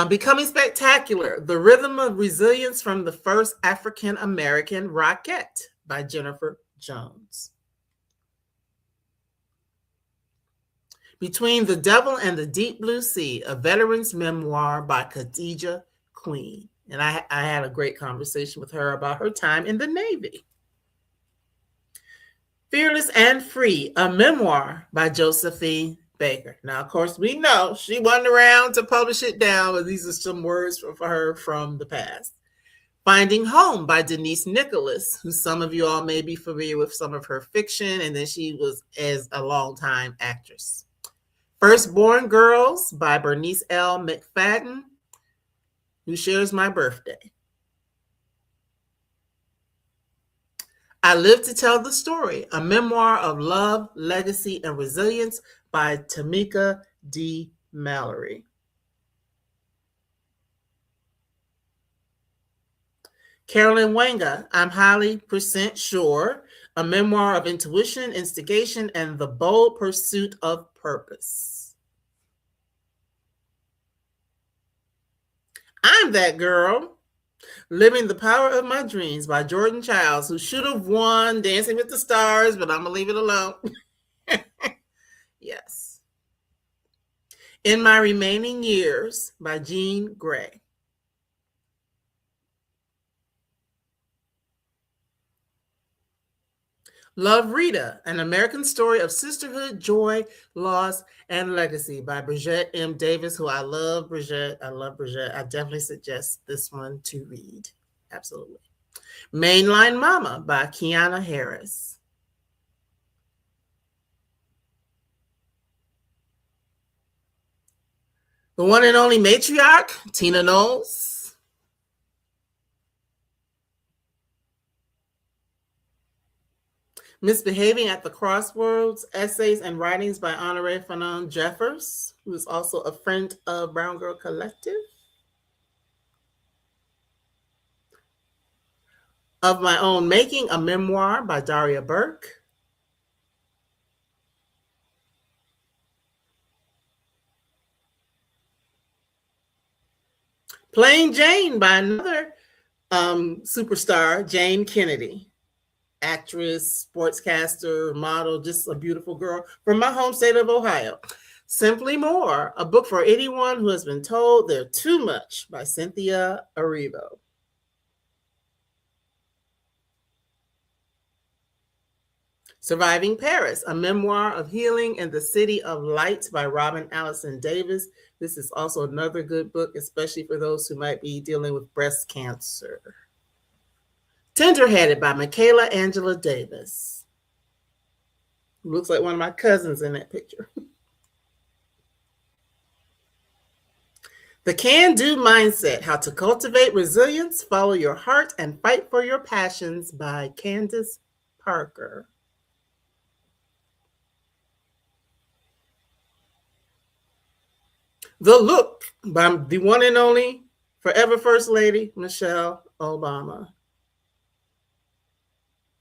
Becoming Spectacular, The Rhythm of Resilience from the First African-American Rocket by Jennifer Jones. Between the Devil and the Deep Blue Sea, a veteran's memoir by Khadija Queen. And I had a great conversation with her about her time in the Navy. Fearless and Free, a memoir by Josephine Baker. Now, of course, we know she wasn't around to publish it down, but these are some words for her from the past. Finding Home by Denise Nicholas, who some of you all may be familiar with some of her fiction, and then she was as a longtime actress. Firstborn Girls by Bernice L. McFadden, who shares my birthday. I Live to Tell the Story, a memoir of love, legacy, and resilience by Tamika D. Mallory. Carolyn Wanga, I'm Highly Percent Sure, a memoir of intuition, instigation, and the bold pursuit of purpose. I'm That Girl, Living the Power of My Dreams by Jordan Childs, who should have won Dancing with the Stars, but I'm going to leave it alone. Yes. In My Remaining Years by Jean Grey. Love Rita, An American Story of Sisterhood, Joy, Loss, and Legacy by Bridget M. Davis, who I love Bridget. I love Bridget. I definitely suggest this one to read. Absolutely. Mainline Mama by Kiana Harris. The One and Only Matriarch, Tina Knowles. Misbehaving at the Crossroads, Essays and Writings by Honoré Fanon Jeffers, who is also a friend of Brown Girl Collective. Of My Own Making, a memoir by Daria Burke. Plain Jane by another superstar, Jane Kennedy. Actress, sportscaster, model, just a beautiful girl from my home state of Ohio. Simply More, a book for anyone who has been told they're too much by Cynthia Erivo. Surviving Paris, a memoir of healing in the City of Light by Robin Allison Davis. This is also another good book, especially for those who might be dealing with breast cancer. Tenderheaded by Michaela Angela Davis. Looks like one of my cousins in that picture. The Can Do Mindset: How to Cultivate Resilience, Follow Your Heart, and Fight for Your Passions by Candace Parker. The Look by the one and only forever First Lady, Michelle Obama.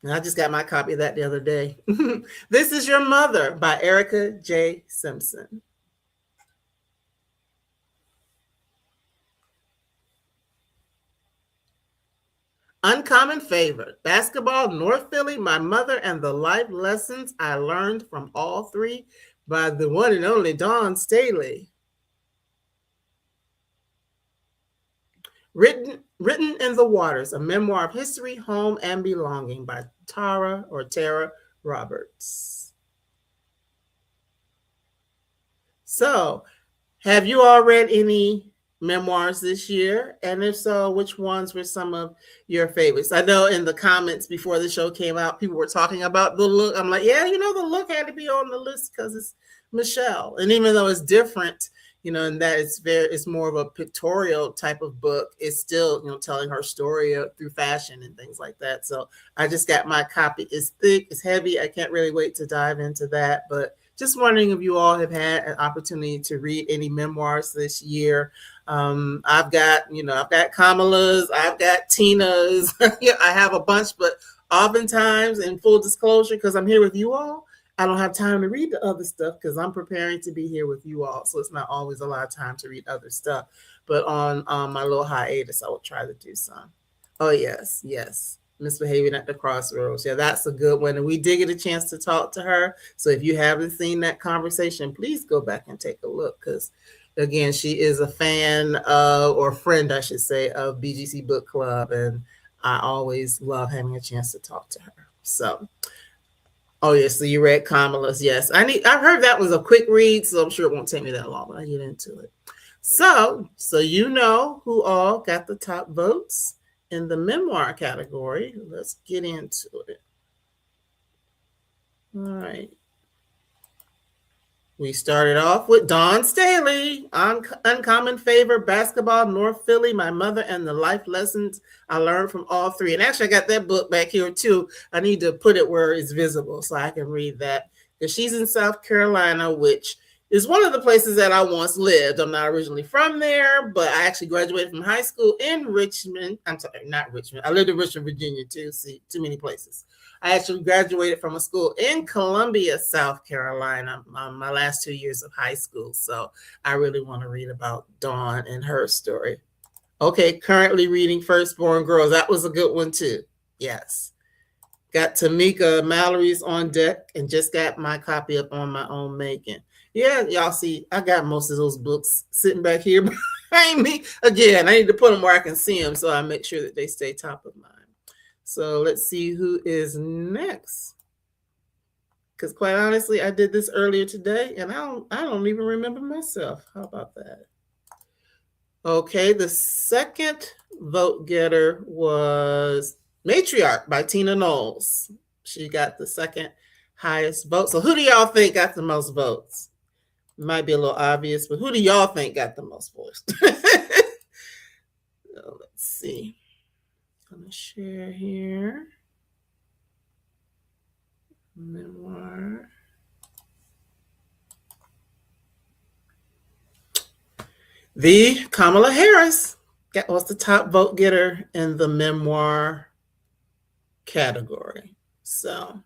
And I just got my copy of that the other day. This Is Your Mother by Erica J. Simpson. Uncommon Favorite: Basketball, North Philly, My Mother, and the Life Lessons I Learned from All Three by the one and only Dawn Staley. Written in the Waters: A Memoir of History, Home, and Belonging by Tara Roberts. So, have you all read any memoirs this year? And if so, which ones were some of your favorites? I know in the comments before the show came out, people were talking about The Look. I'm like, yeah, The Look had to be on the list because it's Michelle. And even though it's different, and that it's more of a pictorial type of book, it's still, telling her story through fashion and things like that. So I just got my copy. It's thick, it's heavy. I can't really wait to dive into that. But just wondering if you all have had an opportunity to read any memoirs this year. I've got Kamala's, I've got Tina's. I have a bunch, but oftentimes, in full disclosure, because I'm here with you all, I don't have time to read the other stuff because I'm preparing to be here with you all. So it's not always a lot of time to read other stuff. But on my little hiatus, I will try to do some. Oh, yes. Misbehaving at the Crossroads. Yeah, that's a good one. And we did get a chance to talk to her. So if you haven't seen that conversation, please go back and take a look because, again, she is a fan of, or friend, I should say, of BGC Book Club. And I always love having a chance to talk to her. So, oh, yes. So you read Kamala's. Yes. I've heard that was a quick read, so I'm sure it won't take me that long when I get into it. So you know who all got the top votes in the memoir category. Let's get into it. All right. We started off with Dawn Staley, Uncommon Favor, Basketball, North Philly, My Mother, and the Life Lessons I Learned from All Three. And actually, I got that book back here too. I need to put it where it's visible so I can read that. Because she's in South Carolina, which is one of the places that I once lived. I'm not originally from there, but I actually graduated from high school in Richmond. I'm sorry, not Richmond. I lived in Richmond, Virginia too. See, too many places. I actually graduated from a school in Columbia, South Carolina, my last 2 years of high school. So I really want to read about Dawn and her story. Okay, currently reading Firstborn Girls. That was a good one too. Yes. Got Tamika Mallory's on deck and just got my copy up on my own making. Yeah, y'all see, I got most of those books sitting back here behind me. Again, I need to put them where I can see them so I make sure that they stay top of mind. So let's see who is next. Because quite honestly, I did this earlier today and I don't even remember myself. How about that? Okay, the second vote getter was Matriarch by Tina Knowles. She got the second highest vote. So who do y'all think got the most votes? It might be a little obvious, but who do y'all think got the most votes? So let's see. I'm going to share here. Memoir. The Kamala Harris was the top vote getter in the memoir category. So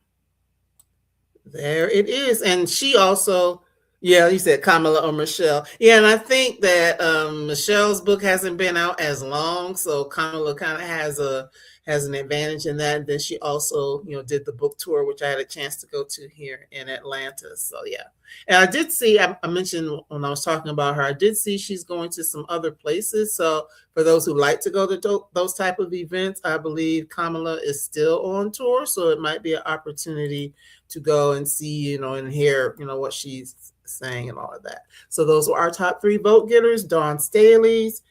there it is. And she also, yeah, you said Kamala or Michelle. Yeah, and I think that Michelle's book hasn't been out as long, so Kamala kind of has an advantage in that. And then she also, did the book tour, which I had a chance to go to here in Atlanta. So yeah. And I did see, I mentioned when I was talking about her, I did see she's going to some other places. So for those who like to go to those type of events, I believe Kamala is still on tour. So it might be an opportunity to go and see, and hear, what she's saying and all of that. So those were our top three vote getters: Dawn Staley's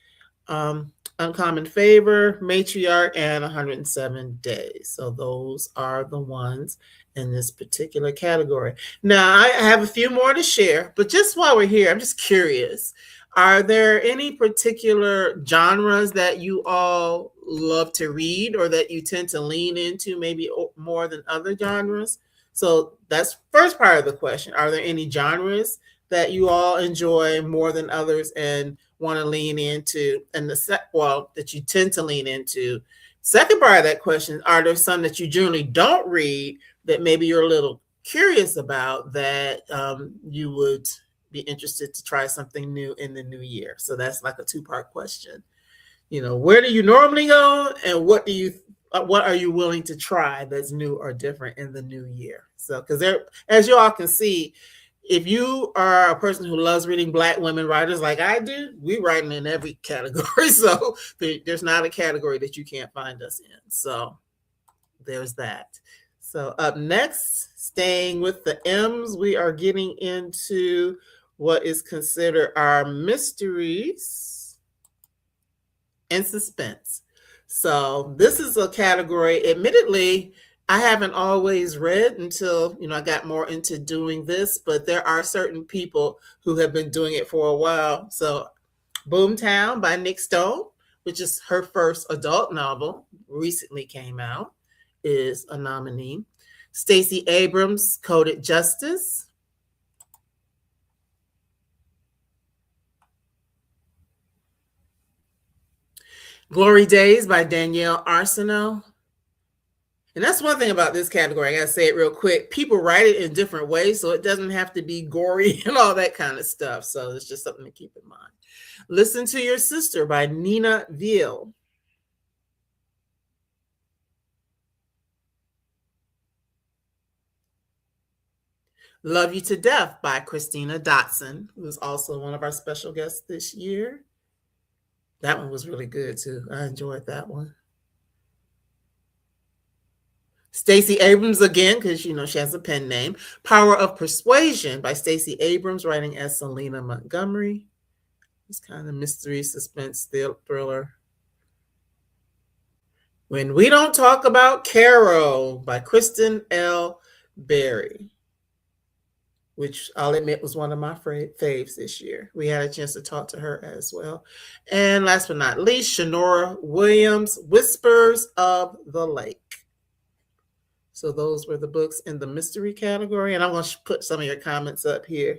Uncommon Favor, Matriarch, and 107 Days. So those are the ones in this particular category. Now, I have a few more to share, but just while we're here, I'm just curious. Are there any particular genres that you all love to read or that you tend to lean into maybe more than other genres? So that's first part of the question. Are there any genres that you all enjoy more than others and want to lean into, and that you tend to lean into? Second part of that question, are there some that you generally don't read that maybe you're a little curious about that you would be interested to try something new in the new year? So that's like a two-part question. Where do you normally go, and what are you willing to try that's new or different in the new year? So, because as you all can see, if you are a person who loves reading Black women writers like I do, we're writing in every category. So there's not a category that you can't find us in. So there's that. So up next, staying with the M's, we are getting into what is considered our mysteries and suspense. So this is a category, admittedly, I haven't always read until, I got more into doing this, but there are certain people who have been doing it for a while. So Boomtown by Nick Stone, which is her first adult novel, recently came out, is a nominee. Stacey Abrams' Coded Justice. Glory Days by Danielle Arsenault. And that's one thing about this category. I got to say it real quick. People write it in different ways, so it doesn't have to be gory and all that kind of stuff. So it's just something to keep in mind. Listen to Your Sister by Nina Veal. Love You to Death by Christina Dotson, who is also one of our special guests this year. That one was really good, too. I enjoyed that one. Stacey Abrams again, because she has a pen name. Power of Persuasion by Stacey Abrams, writing as Selena Montgomery. It's kind of mystery, suspense, thriller. When We Don't Talk About Carol by Kristen L. Berry, which I'll admit was one of my faves this year. We had a chance to talk to her as well. And last but not least, Shanora Williams, Whispers of the Lake. So those were the books in the mystery category. And I'm going to put some of your comments up here.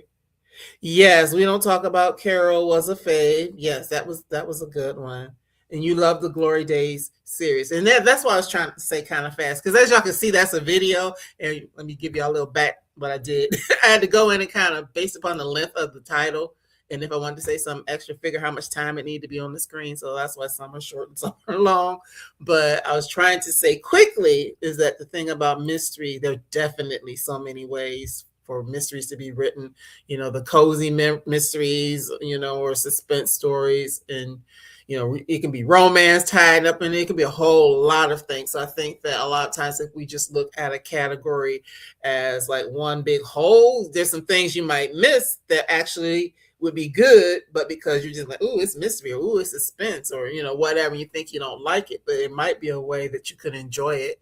Yes, We Don't Talk About Carol was a fave. Yes, that was a good one. And you love the Glory Days series. And that's what I was trying to say kind of fast. Because as y'all can see, that's a video. And let me give y'all a little back what I did. I had to go in and kind of, based upon the length of the title, and if I wanted to say something extra, figure how much time it needed to be on the screen. So that's why some are short and some are long. But I was trying to say quickly is that the thing about mystery, there are definitely so many ways for mysteries to be written. The cozy mysteries, or suspense stories. And, it can be romance tied up in it. It can be a whole lot of things. So I think that a lot of times if we just look at a category as like one big whole, there's some things you might miss that actually would be good, but because you're just like, ooh, it's mystery, or ooh, it's suspense, or whatever, you think you don't like it, but it might be a way that you could enjoy it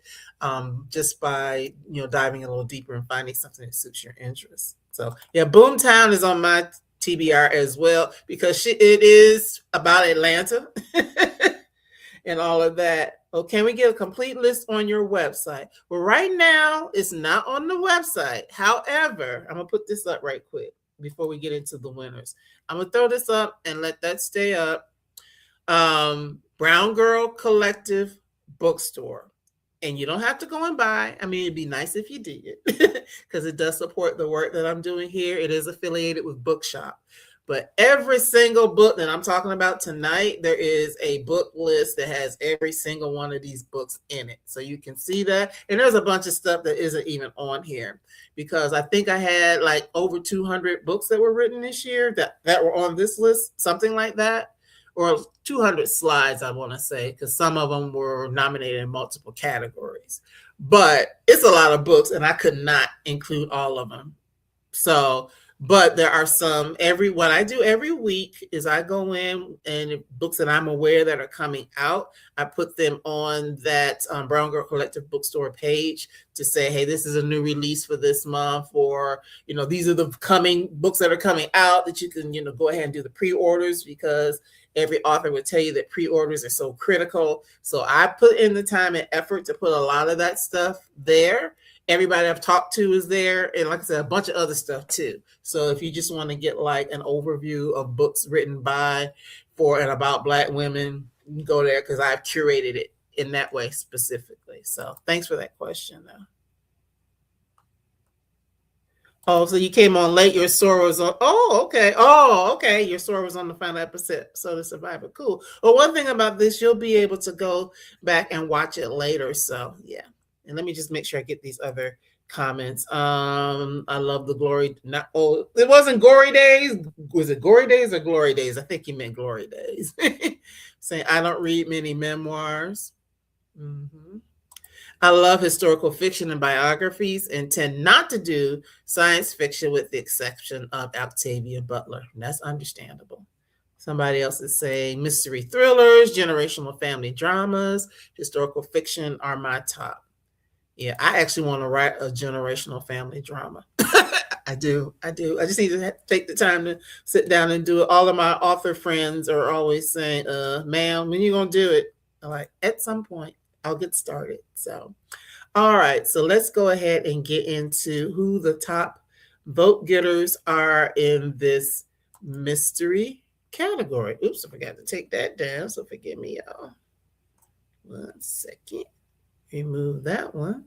just by diving a little deeper and finding something that suits your interests. So yeah, Boomtown is on my TBR as well, because it is about Atlanta and all of that. Oh, can we get a complete list on your website? Well, right now it's not on the website. However, I'm gonna put this up right quick before we get into the winners. I'm gonna throw this up and let that stay up. Brown Girl Collective Bookstore. And you don't have to go and buy. I mean, it'd be nice if you did, because it does support the work that I'm doing here. It is affiliated with Bookshop. But every single book that I'm talking about tonight, there is a book list that has every single one of these books in it. So you can see that. And there's a bunch of stuff that isn't even on here, because I think I had like over 200 books that were written this year that were on this list, something like that. Or 200 slides, I want to say, because some of them were nominated in multiple categories. But it's a lot of books, and I could not include all of them. So But there are some what I do every week is I go in and books that I'm aware that are coming out, I put them on that Brown Girl Collective bookstore page to say, hey, this is a new release for this month, or, these are the coming books that are coming out that you can, go ahead and do the pre-orders, because every author would tell you that pre-orders are so critical. So I put in the time and effort to put a lot of that stuff there. Everybody I've talked to is there, and like I said, a bunch of other stuff too. So if you just want to get like an overview of books written by, for, and about Black women, you can go there, because I've curated it in that way specifically. So thanks for that question though. Oh, so you came on late. Your story was on. Oh, okay. Oh, okay. Your story was on the final episode, so The Survivor. Cool. Well, one thing about this, you'll be able to go back and watch it later. So yeah. And let me just make sure I get these other comments. I love the glory. It wasn't Gory Days. Was it Gory Days or Glory Days? I think you meant Glory Days. Saying I don't read many memoirs. Mm-hmm. I love historical fiction and biographies, and tend not to do science fiction, with the exception of Octavia Butler. And that's understandable. Somebody else is saying mystery thrillers, generational family dramas, historical fiction are my top. Yeah, I actually want to write a generational family drama. I do. I just need to take the time to sit down and do it. All of my author friends are always saying, ma'am, when you going to do it? I'm like, at some point, I'll get started. So, all right. So let's go ahead and get into who the top vote getters are in this mystery category. Oops, I forgot to take that down. So forgive me, y'all. 1 second. Remove that one.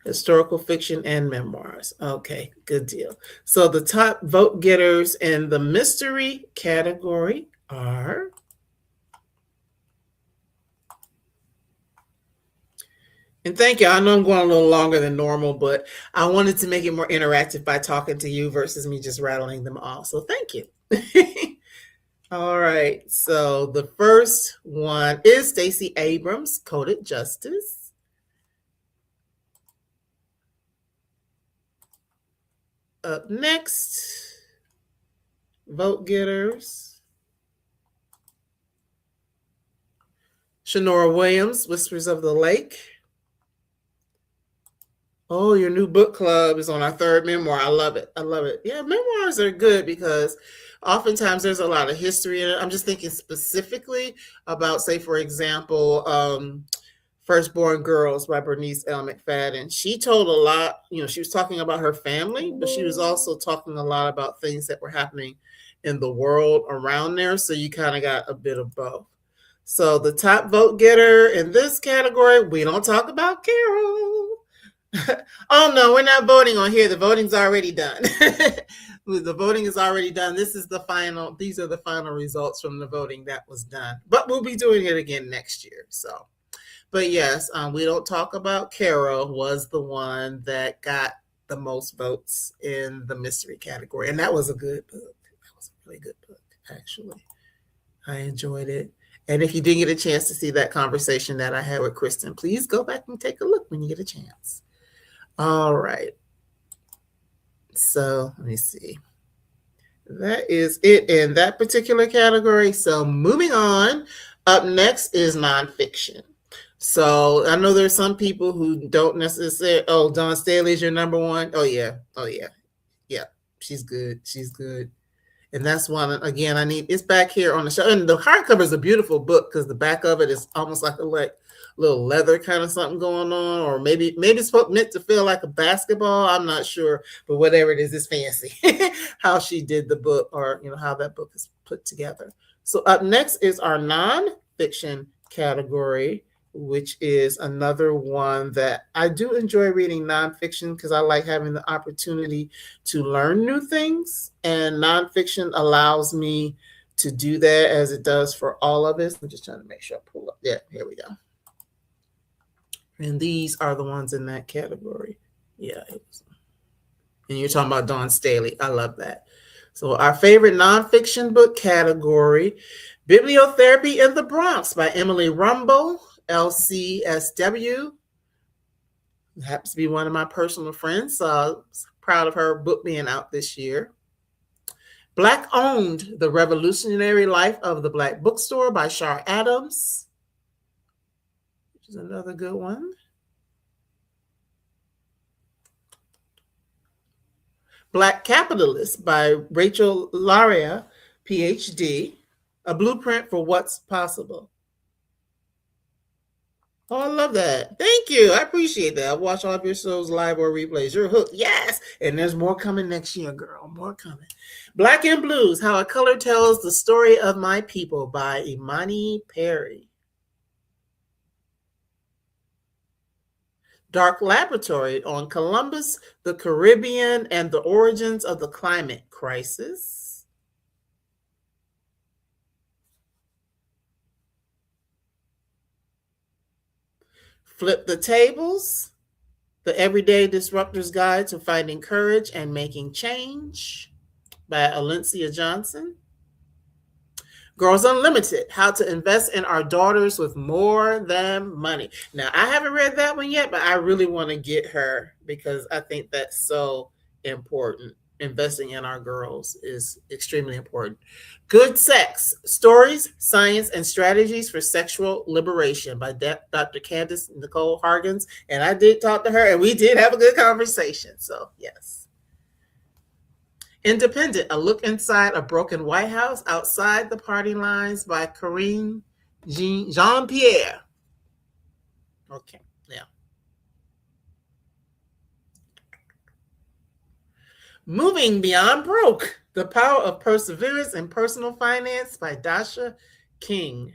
Historical fiction and memoirs. Okay, good deal. So the top vote getters in the mystery category are and thank you. I know I'm going a little longer than normal, but I wanted to make it more interactive by talking to you versus me just rattling them off. So thank you. All right. So the first one is Stacey Abrams, Coded Justice. Up next, vote getters. Shanora Williams, Whispers of the Lake. Oh, your new book club is on our third memoir. I love it. I love it. Yeah, memoirs are good because oftentimes there's a lot of history in it. I'm just thinking specifically about, say, for example, Firstborn Girls by Bernice L. McFadden. She told a lot, she was talking about her family, but she was also talking a lot about things that were happening in the world around there. So you kind of got a bit of both. So the top vote getter in this category, we don't talk about Carol. Oh no, we're not voting on here. The voting's already done. The voting is already done. These are the final results from the voting that was done. But we'll be doing it again next year. So, but yes, we don't talk about Carol was the one that got the most votes in the mystery category. And that was a good book. That was a really good book, actually. I enjoyed it. And if you didn't get a chance to see that conversation that I had with Kristen, please go back and take a look when you get a chance. All right. So let me see. That is it in that particular category. So moving on, up next is nonfiction. So I know there's some people who don't necessarily, Dawn Staley is your number one. Oh yeah. Yeah, she's good. She's good. And that's one, again, it's back here on the show. And the hardcover is a beautiful book because the back of it is almost like a little leather kind of something going on, or maybe it's meant to feel like a basketball. I'm not sure, but whatever it is, it's fancy how she did the book, or how that book is put together. So up next is our nonfiction category, which is another one that I do enjoy reading nonfiction because I like having the opportunity to learn new things, and nonfiction allows me to do that as it does for all of us. I'm just trying to make sure I pull up. Yeah, here we go. And these are the ones in that category. Yeah. And you're talking about Dawn Staley. I love that. So our favorite nonfiction book category, Bibliotherapy in the Bronx by Emily Rumble, LCSW. Happens to be one of my personal friends. proud of her book being out this year. Black Owned, The Revolutionary Life of the Black Bookstore by Shar Adams, which is another good one. Black Capitalist by Rachel Laria, PhD, A Blueprint for What's Possible. Oh, I love that. Thank you. I appreciate that. I watch all of your shows live or replays. You're hooked. Yes. And there's more coming next year, girl. More coming. Black and Blues, How a Color Tells the Story of My People by Imani Perry. Dark Laboratory on Columbus, the Caribbean, and the Origins of the Climate Crisis. Flip the Tables, The Everyday Disruptor's Guide to Finding Courage and Making Change by Alencia Johnson. Girls Unlimited, How to Invest in Our Daughters with More Than Money. Now, I haven't read that one yet, but I really want to get her because I think that's so important. Investing in our girls is extremely important. Good Sex, Stories, Science, and Strategies for Sexual Liberation by Dr. Candace Nicole Hargens. And I did talk to her, and we did have a good conversation. So, yes. Independent, A Look Inside a Broken White House, Outside the Party Lines by Corinne Jean-Pierre. Okay, now. Moving Beyond Broke, The Power of Perseverance in Personal Finance by Dasha King.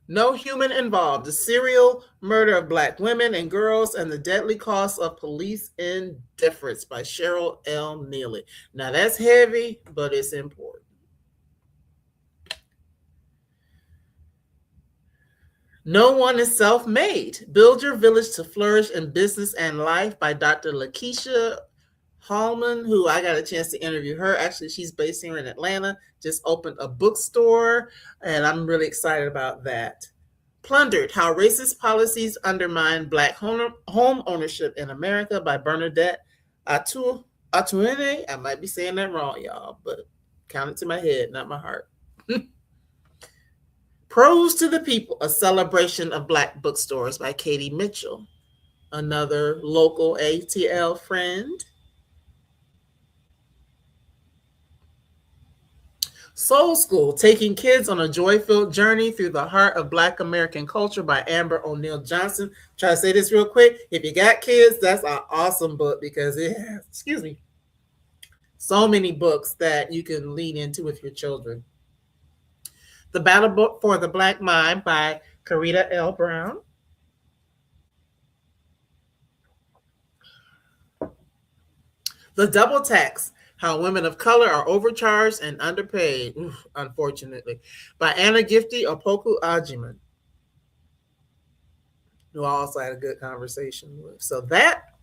No Human Involved, The Serial Murder of Black Women and Girls and the Deadly Cost of Police Indifference by Cheryl L. Neely. Now that's heavy, but it's important. No One is Self-Made, Build Your Village to Flourish in Business and Life by Dr. Lakeisha Hallman, who I got a chance to interview her. Actually, she's based here in Atlanta, just opened a bookstore, and I'm really excited about that. Plundered, How Racist Policies Undermine Black Home Ownership in America by Bernadette Atuene. I might be saying that wrong, y'all, but count it to my head, not my heart. Prose to the People, A Celebration of Black Bookstores by Katie Mitchell, another local ATL friend. Soul School, Taking Kids on a Joy-Filled Journey Through the Heart of Black American Culture by Amber O'Neill Johnson. Try to say this real quick. If you got kids, that's an awesome book because it has, so many books that you can lean into with your children. The Battle Book for the Black Mind by Karita L. Brown. The Double Tax, How Women of Color Are Overcharged and Underpaid, unfortunately, by Anna Gifty Opoku Ajiman, who I also had a good conversation with. So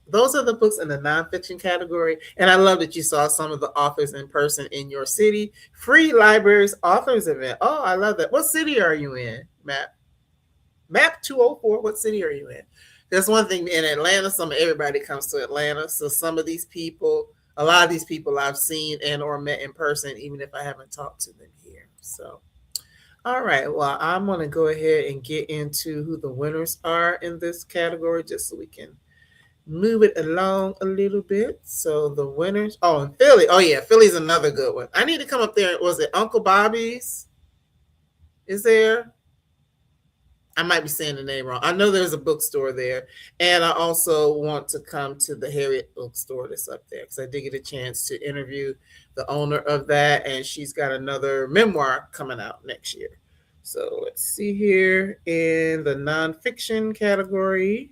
those are the books in the nonfiction category. And I love that you saw some of the authors in person in your city. Free Libraries Authors Event. Oh, I love that. What city are you in, Map 204, what city are you in? That's one thing in Atlanta, everybody comes to Atlanta. So some of these people, a lot of these people I've seen and or met in person, even if I haven't talked to them here. So, all right. Well, I'm going to go ahead and get into who the winners are in this category just so we can move it along a little bit. So the winners, in Philly. Oh, yeah. Philly's another good one. I need to come up there. Was it Uncle Bobby's? Is there? I might be saying the name wrong. I know there's a bookstore there. And I also want to come to the Harriet bookstore that's up there because I did get a chance to interview the owner of that. And she's got another memoir coming out next year. So let's see here in the nonfiction category.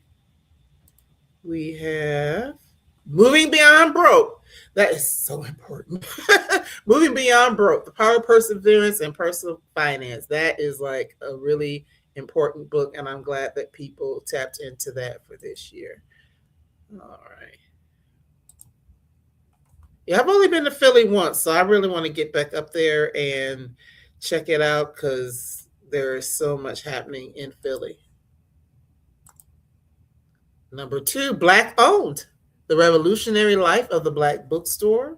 We have Moving Beyond Broke. That is so important. Moving Beyond Broke, The Power of Perseverance and Personal Finance. That is like a really important book, and I'm glad that people tapped into that for this year. All right. Yeah, I've only been to Philly once, so I really want to get back up there and check it out because there is so much happening in Philly. Number 2, Black Owned, The Revolutionary Life of the Black Bookstore,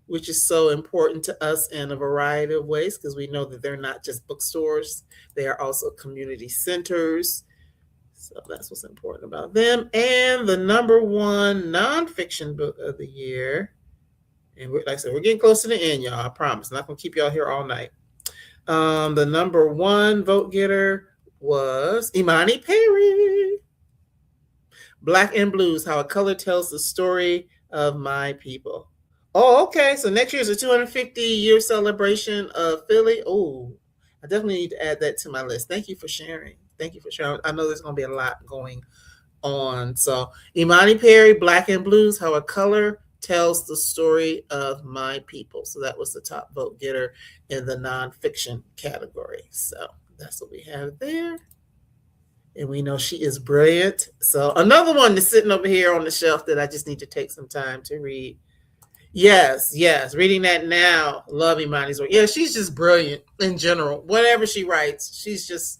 which is so important to us in a variety of ways because we know that they're not just bookstores, they are also community centers. So that's what's important about them. And the number 1 nonfiction book of the year. And like I said, we're getting close to the end, y'all. I promise. I'm not going to keep y'all here all night. The number 1 vote getter was Imani Perry. Black and Blues, How a Color Tells the Story of My People. Oh, okay. So next year is a 250-year celebration of Philly. Oh, I definitely need to add that to my list. Thank you for sharing. Thank you for sharing. I know there's going to be a lot going on. So Imani Perry, Black and Blues, How a Color Tells the Story of My People. So that was the top vote getter in the nonfiction category. So that's what we have there. And we know she is brilliant. So another one that's sitting over here on the shelf that I just need to take some time to read. Yes. Reading that now. Love Imani's work. Yeah, she's just brilliant in general. Whatever she writes, she's just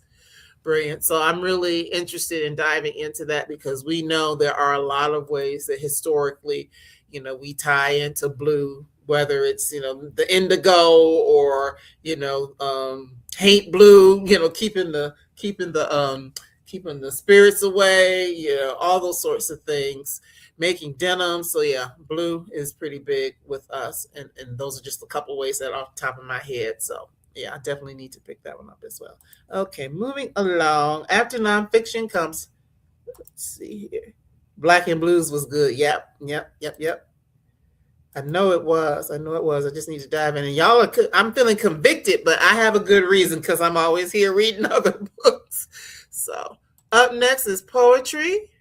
brilliant. So I'm really interested in diving into that because we know there are a lot of ways that historically, we tie into blue, whether it's, the indigo or, paint blue, keeping the spirits away, all those sorts of things, making denim. So yeah, blue is pretty big with us. And those are just a couple ways that are off the top of my head. So yeah, I definitely need to pick that one up as well. Okay, moving along. After nonfiction comes, let's see here. Black and Blues was good. Yep. I know it was. I just need to dive in. And y'all I'm feeling convicted, but I have a good reason because I'm always here reading other books. So up next is poetry.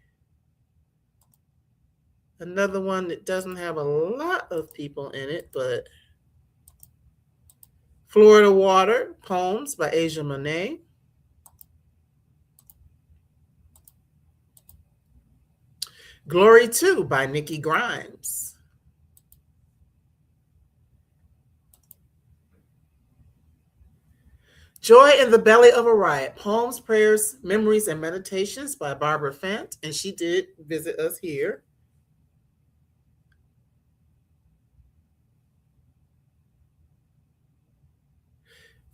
Another one that doesn't have a lot of people in it, but Florida Water, Poems by Asia Monet. Glory 2 by Nikki Grimes. Joy in the Belly of a Riot, Poems, Prayers, Memories, and Meditations by Barbara Fant. And she did visit us here.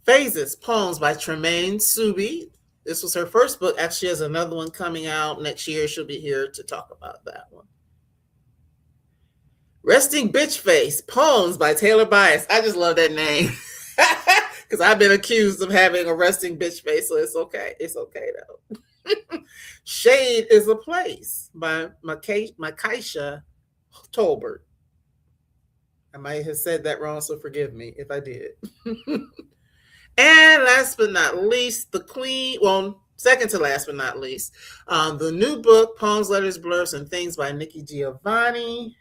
Phases, Poems by Tremaine Subi. This was her first book. Actually, she has another one coming out next year. She'll be here to talk about that one. Resting Bitch Face, Poems by Taylor Bias. I just love that name. Because I've been accused of having a resting bitch face, so it's okay. It's okay, though. Shade is a Place by Makaisha Tolbert. I might have said that wrong, so forgive me if I did. And last but not least, second to last but not least, the new book, Poems, Letters, Blurs, and Things by Nikki Giovanni.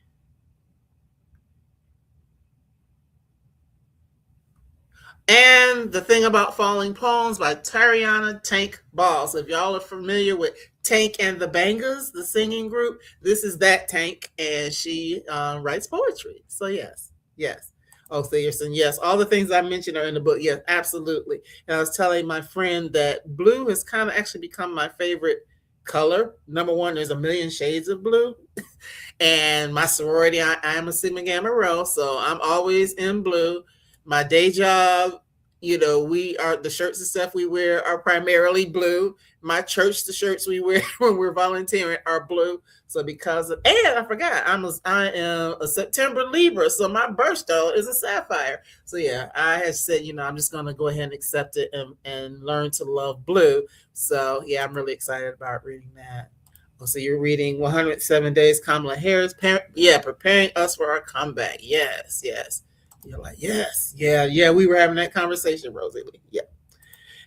And The Thing About Falling, Poems by Tariana Tank Ball. So if y'all are familiar with Tank and the Bangers, the singing group, this is that Tank, and she writes poetry. So yes. Oh, Thayerson, yes. All the things I mentioned are in the book. Yes, absolutely. And I was telling my friend that blue has kind of actually become my favorite color. Number 1, there's a million shades of blue. And my sorority, I am a Sigma Gamma Rho, so I'm always in blue. My day job, we are the shirts and stuff we wear are primarily blue. My church, the shirts we wear when we're volunteering are blue. So and I forgot, I am a September Libra, so my birthstone is a sapphire. So yeah, I had said, I'm just going to go ahead and accept it and learn to love blue. So yeah, I'm really excited about reading that. So you're reading 107 Days, Kamala Harris, preparing us for our comeback. Yes. You're like, yes. Yeah. We were having that conversation, Rosie Lee. Yeah.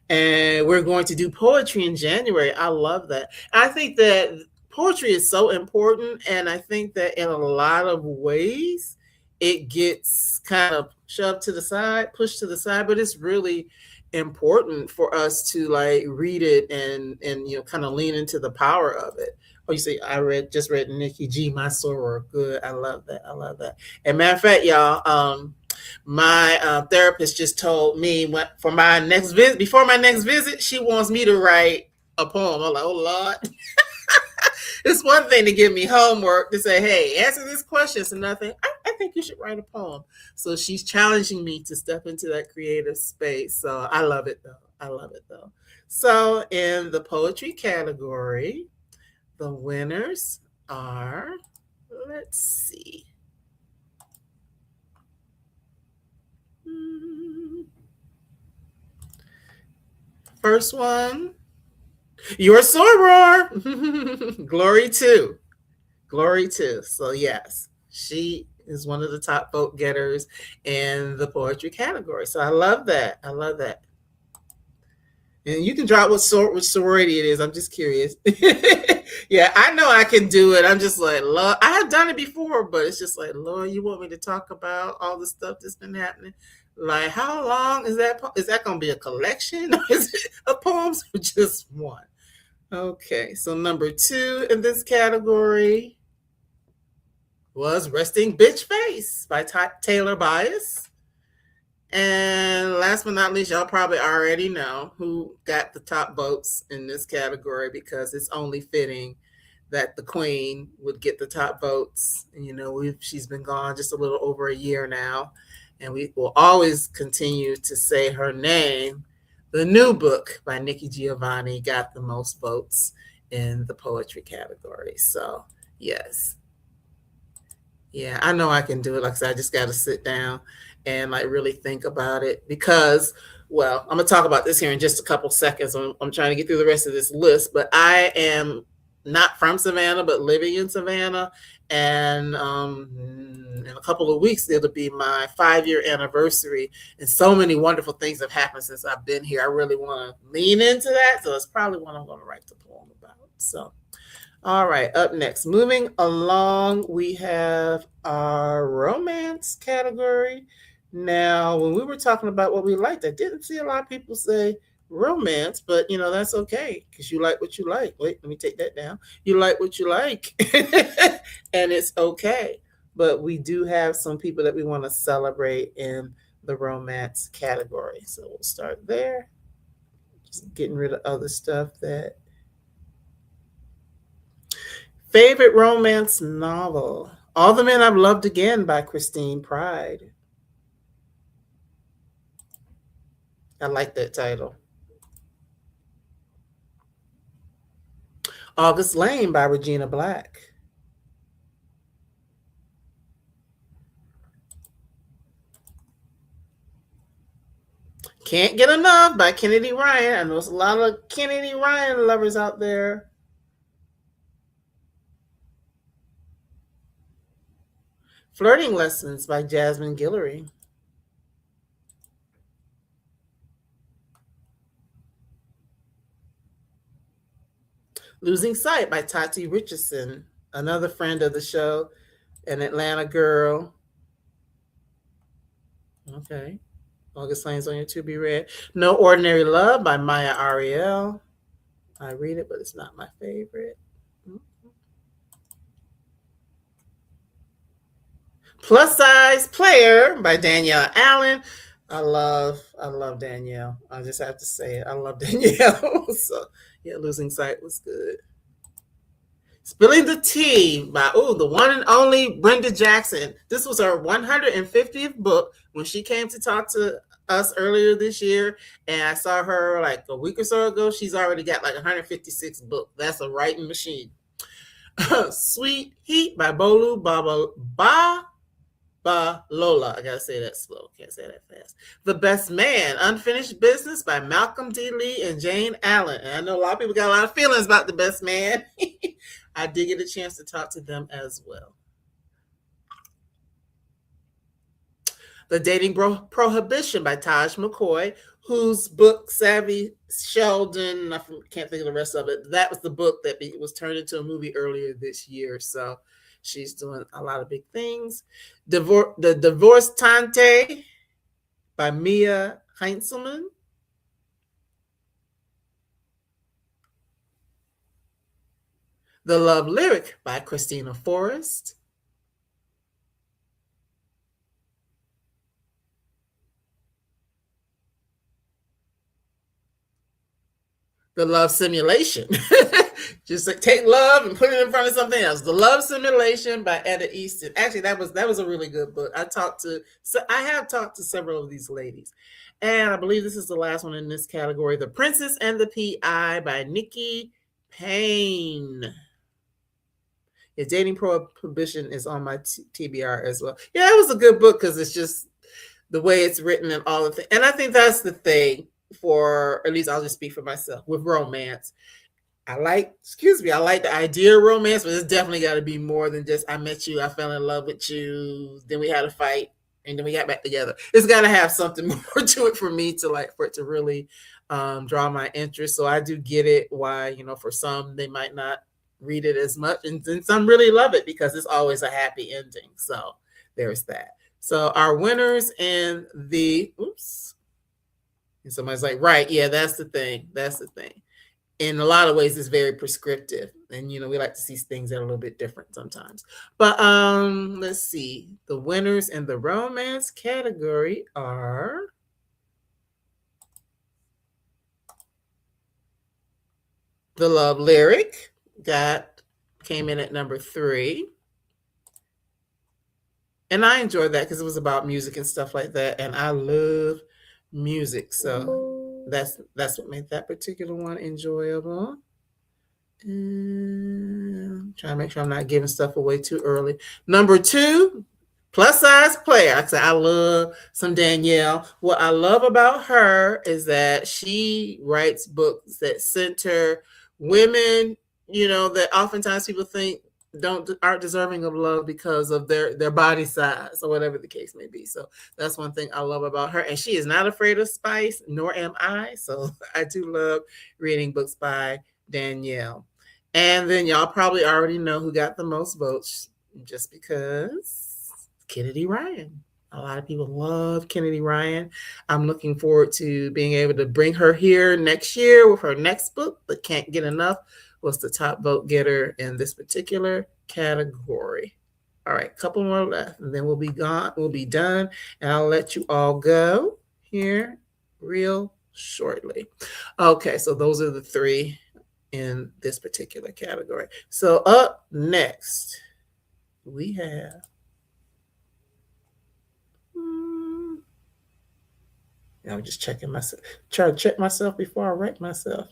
And we're going to do poetry in January. I love that. I think that poetry is so important. And I think that in a lot of ways, it gets kind of pushed to the side, but it's really important for us to read it and kind of lean into the power of it. Oh, you see, I just read Nikki G, My Soror. Good. I love that. And matter of fact, y'all, my therapist just told me before my next visit, she wants me to write a poem. I'm like, oh Lord. It's one thing to give me homework to say, hey, answer this question. So nothing. I think you should write a poem. So she's challenging me to step into that creative space. So I love it though. I love it though. So in the poetry category, the winners are, let's see. First one, Your Soror. Glory to. Glory to. So yes, she is one of the top vote getters in the poetry category. So I love that. I love that. And you can drop which sorority it is. I'm just curious. Yeah, I know I can do it. I'm just like, Lord, I have done it before, but it's just like, Lord, you want me to talk about all the stuff that's been happening? Like, how long is that? Is that going to be a collection of poems or just one? Okay, so number 2 in this category was Resting Bitch Face by Taylor Bias. And last but not least, y'all probably already know who got the top votes in this category because it's only fitting that the queen would get the top votes. And, you know, she's been gone just a little over a year now, and we will always continue to say her name. The New Book by Nikki Giovanni got the most votes in the poetry category. So, yes. Yeah, I know I can do it. Like I said, I just got to sit down and like really think about it because, well, I'm gonna talk about this here in just a couple seconds. I'm trying to get through the rest of this list, but I am not from Savannah, but living in Savannah, and in a couple of weeks it'll be my 5-year anniversary, and so many wonderful things have happened since I've been here. I really want to lean into that, so it's probably what I'm going to write the poem about. So. All right, up next, moving along, we have our romance category. Now, when we were talking about what we liked, I didn't see a lot of people say romance, but you know, that's okay because you like what you like. Wait, let me take that down. You like what you like, and it's okay. But we do have some people that we want to celebrate in the romance category. So we'll start there. Just getting rid of other stuff that. Favorite romance novel? All the Men I've Loved Again by Christine Pride. I like that title. August Lane by Regina Black. Can't Get Enough by Kennedy Ryan. I know there's a lot of Kennedy Ryan lovers out there. Flirting Lessons by Jasmine Guillory. Losing Sight by Tati Richardson, another friend of the show, an Atlanta girl. Okay. August Lane's on your to be read. No Ordinary Love by Maya Ariel. I read it, but it's not my favorite. Plus Size Player by Danielle Allen. I love Danielle. I just have to say it. I love Danielle. So yeah, Losing Sight was good. Spilling the Tea by the one and only Brenda Jackson. This was her 150th book when she came to talk to us earlier this year, and I saw her like a week or so ago. She's already got like 156 books. That's a writing machine. Sweet Heat by Bolu Lola. I gotta say that slow. Can't say that fast. The Best Man, Unfinished Business by Malcolm D. Lee and Jane Allen. And I know a lot of people got a lot of feelings about The Best Man. I did get a chance to talk to them as well. The Dating Prohibition by Taj McCoy, whose book Savvy Sheldon, I can't think of the rest of it. That was the book that was turned into a movie earlier this year. So she's doing a lot of big things. The Divorce Tante by Mia Heinzelman. The Love Lyric by Christina Forrest. The Love Simulation Just like take love and put it in front of something else. The Love Simulation by Etta Easton. Actually, that was a really good book. I have talked to several of these ladies, and I believe this is the last one in this category. The Princess and the PI by Nikki Payne. Yeah, Dating Prohibition is on my TBR as well. Yeah, it was a good book because it's just the way it's written and all of the. And I think that's the thing for, at least I'll just speak for myself, with romance. I like the idea of romance, but it's definitely got to be more than just I met you, I fell in love with you, then we had a fight, and then we got back together. It's got to have something more to it for me to like, for it to really draw my interest. So I do get it why, for some, they might not read it as much, and some really love it because it's always a happy ending. So there's that. So our winners in the, and somebody's like, right, yeah, that's the thing. In a lot of ways, it's very prescriptive, and we like to see things that are a little bit different sometimes. But let's see. The winners in the romance category are The Love Lyric, that came in at number 3. And I enjoyed that because it was about music and stuff like that, and I love music, so that's what made that particular one enjoyable. And trying to make sure I'm not giving stuff away too early. Number 2, Plus Size Player. I love some Danielle. What I love about her is that she writes books that center women, that oftentimes people think aren't deserving of love because of their body size or whatever the case may be. So that's one thing I love about her. And she is not afraid of spice, nor am I. So I do love reading books by Danielle. And then y'all probably already know who got the most votes, just because Kennedy Ryan. A lot of people love Kennedy Ryan. I'm looking forward to being able to bring her here next year with her next book, but can't get enough. Was the top vote getter in this particular category. All right, couple more left, and then we'll be gone. We'll be done, and I'll let you all go here real shortly. Okay, so those are the 3 in this particular category. So up next, we have I'm just checking myself, trying to check myself before I wreck myself.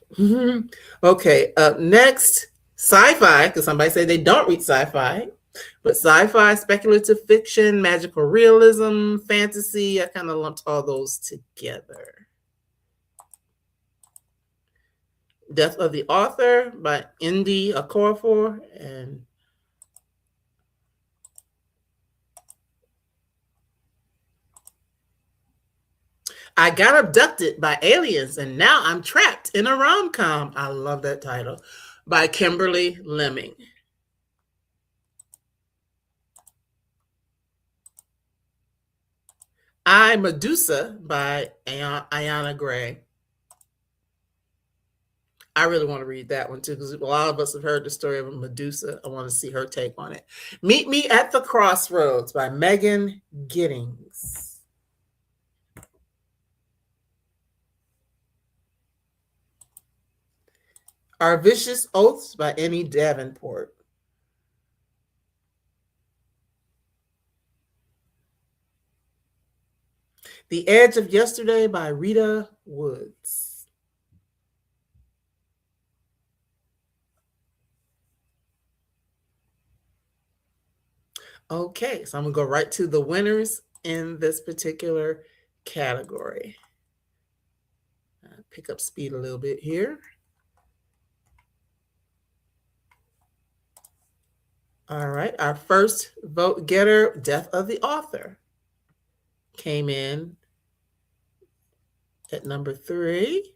Okay, up next, sci-fi, because somebody said they don't read sci-fi, but sci-fi, speculative fiction, magical realism, fantasy, I kind of lumped all those together. Death of the Author by Indy Okorafor, and I Got Abducted by Aliens, and Now I'm Trapped in a Rom-Com. I love that title. By Kimberly Lemming. I, Medusa by Ayana Gray. I really want to read that one too, because a lot of us have heard the story of Medusa. I want to see her take on it. Meet Me at the Crossroads by Megan Giddings. Our Vicious Oaths by Emmy Davenport. The Edge of Yesterday by Rita Woods. Okay, so I'm going to go right to the winners in this particular category. Pick up speed a little bit here. All right, our first vote getter, Death of the Author, came in at number 3.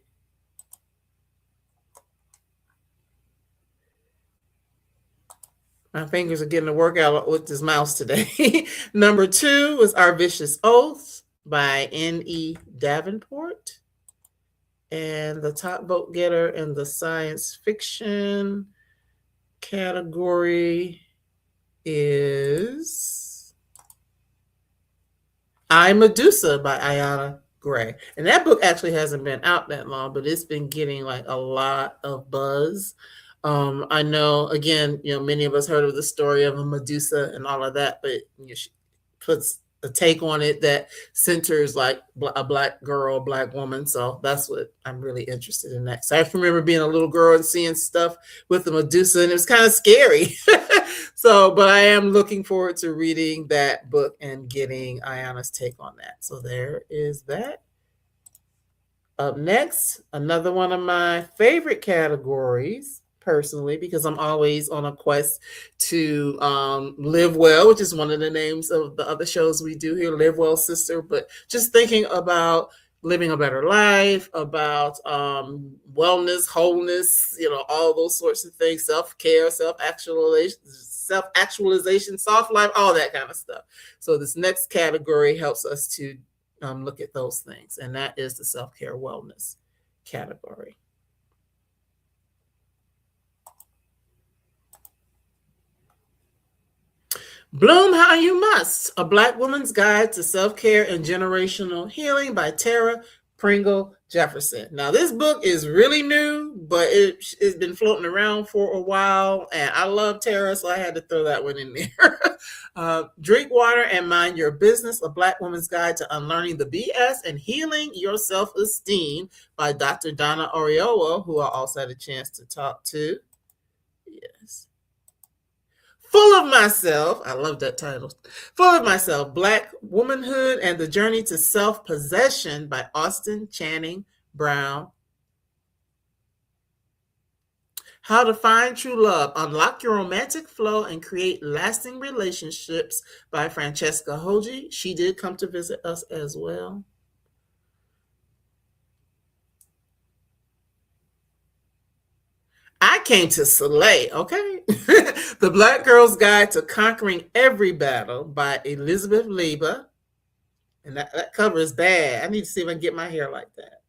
My fingers are getting a workout with this mouse today. Number 2 was Our Vicious Oaths by N.E. Davenport. And the top vote getter in the science fiction category is I, Medusa by Ayana Gray. And that book actually hasn't been out that long, but it's been getting like a lot of buzz. I know, again, many of us heard of the story of a Medusa and all of that, but she puts a take on it that centers like a Black girl, Black woman. So that's what I'm really interested in next. I remember being a little girl and seeing stuff with the Medusa, and it was kind of scary. So, but I am looking forward to reading that book and getting Ayana's take on that. So there is that. Up next, another one of my favorite categories, personally, because I'm always on a quest to live well, which is one of the names of the other shows we do here, Live Well Sister. But just thinking about living a better life, about wellness, wholeness, all those sorts of things, self-care, self-actualization, soft life, all that kind of stuff. So this next category helps us to look at those things, and that is the self-care wellness category. Bloom How You Must, A Black Woman's Guide to Self-Care and Generational Healing by Tara Pringle Jefferson. Now, this book is really new, but it's been floating around for a while, and I love Tara, so I had to throw that one in there. Drink Water and Mind Your Business, A Black Woman's Guide to Unlearning the BS and Healing Your Self-Esteem by Dr. Donna Oriola, who I also had a chance to talk to. Yes. Full of Myself, I love that title. Full of Myself, Black Womanhood and the Journey to Self-Possession by Austin Channing Brown. How to Find True Love, Unlock Your Romantic Flow and Create Lasting Relationships by Francesca Hoji. She did come to visit us as well. I came to slay, okay? The Black Girl's Guide to Conquering Every Battle by Elizabeth Leba. And that cover is bad. I need to see if I can get my hair like that.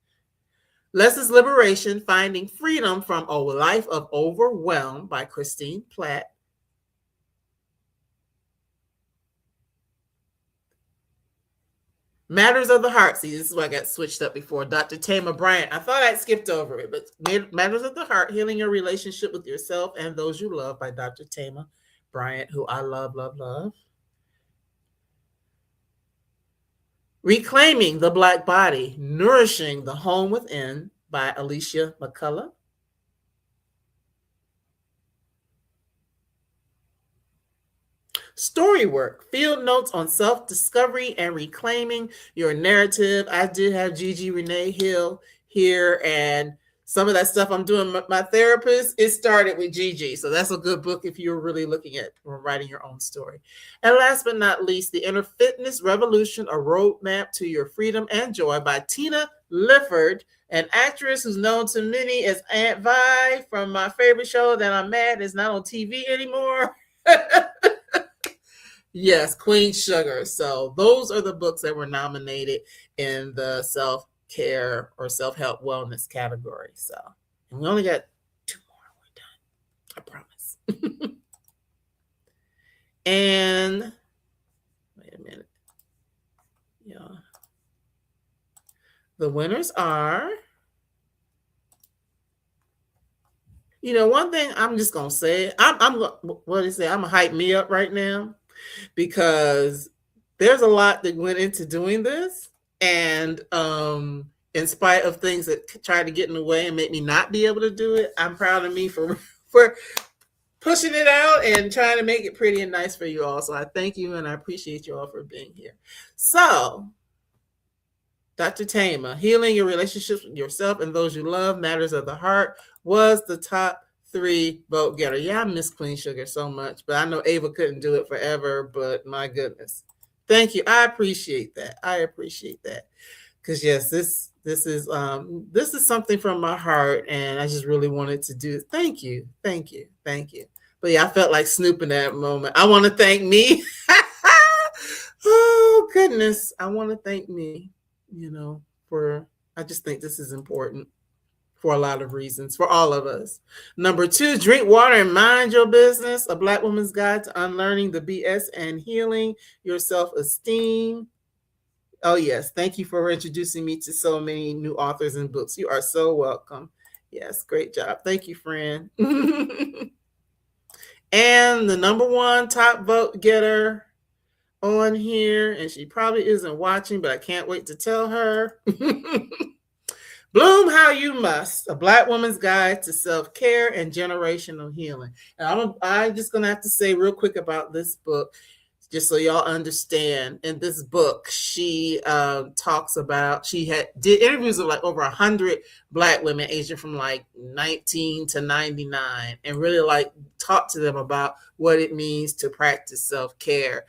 Lessons Liberation, Finding Freedom from a Life of Overwhelm by Christine Platt. Matters of the Heart. See, this is why I got switched up before. Dr. Tamar Bryant. I thought I'd skipped over it, but Matters of the Heart, Healing Your Relationship with Yourself and Those You Love by Dr. Tamar Bryant, who I love, love, love. Reclaiming the Black Body, Nourishing the Home Within by Alicia McCullough. Story Work, Field Notes on Self-Discovery and Reclaiming Your Narrative. I did have Gigi Renee Hill here, and some of that stuff I'm doing, my therapist, it started with Gigi. So that's a good book if you're really looking at writing your own story. And last but not least, The Inner Fitness Revolution, A Roadmap to Your Freedom and Joy by Tina Lifford, an actress who's known to many as Aunt Vi from my favorite show that I'm mad is not on TV anymore. Yes, Queen Sugar. So those are the books that were nominated in the self-care or self-help wellness category. So, and we only got 2 more. We're done. I promise. And wait a minute. Yeah. The winners are, one thing I'm just going to say, I'm what do you say? I'm going to hype me up right now, because there's a lot that went into doing this, and in spite of things that tried to get in the way and make me not be able to do it, I'm proud of me for pushing it out and trying to make it pretty and nice for you all. So I thank you, and I appreciate you all for being here. So, Dr. Tamar, Healing Your Relationships with Yourself and Those You Love, Matters of the Heart, was the top 3 vote getter. Yeah, I miss Queen Sugar so much, but I know Ava couldn't do it forever, but my goodness. Thank you. I appreciate that. Because yes, this is something from my heart, and I just really wanted to do it. Thank you. But yeah, I felt like Snoop in that moment. I want to thank me. Oh goodness. I want to thank me, I just think this is important for a lot of reasons, for all of us. Number 2, Drink Water and Mind Your Business, A Black Woman's Guide to Unlearning the BS and Healing Your Self-Esteem. Oh, yes. Thank you for introducing me to so many new authors and books. You are so welcome. Yes, great job. Thank you, friend. And the number one top vote getter on here, and she probably isn't watching, but I can't wait to tell her. Bloom How You Must, A Black Woman's Guide to Self-Care and Generational Healing. And I'm just going to have to say real quick about this book, just so y'all understand. In this book, she talks about, did interviews with like over 100 Black women aging from like 19 to 99, and really like talk to them about what it means to practice self-care.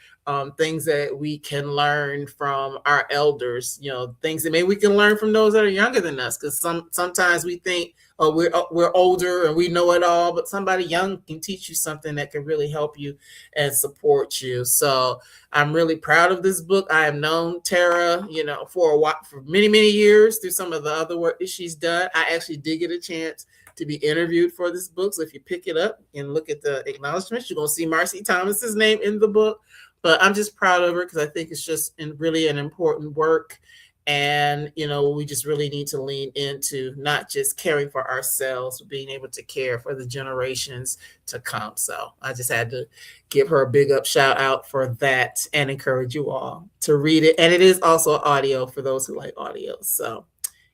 Things that we can learn from our elders, things that maybe we can learn from those that are younger than us. Because sometimes we think, oh, we're older and we know it all, but somebody young can teach you something that can really help you and support you. So I'm really proud of this book. I have known Tara, for a while, for many, many years through some of the other work that she's done. I actually did get a chance to be interviewed for this book. So if you pick it up and look at the acknowledgments, you're going to see Marcy Thomas's name in the book. But I'm just proud of her because I think it's just really an important work. And, we just really need to lean into not just caring for ourselves, but being able to care for the generations to come. So I just had to give her a big up shout out for that and encourage you all to read it. And it is also audio for those who like audio. So,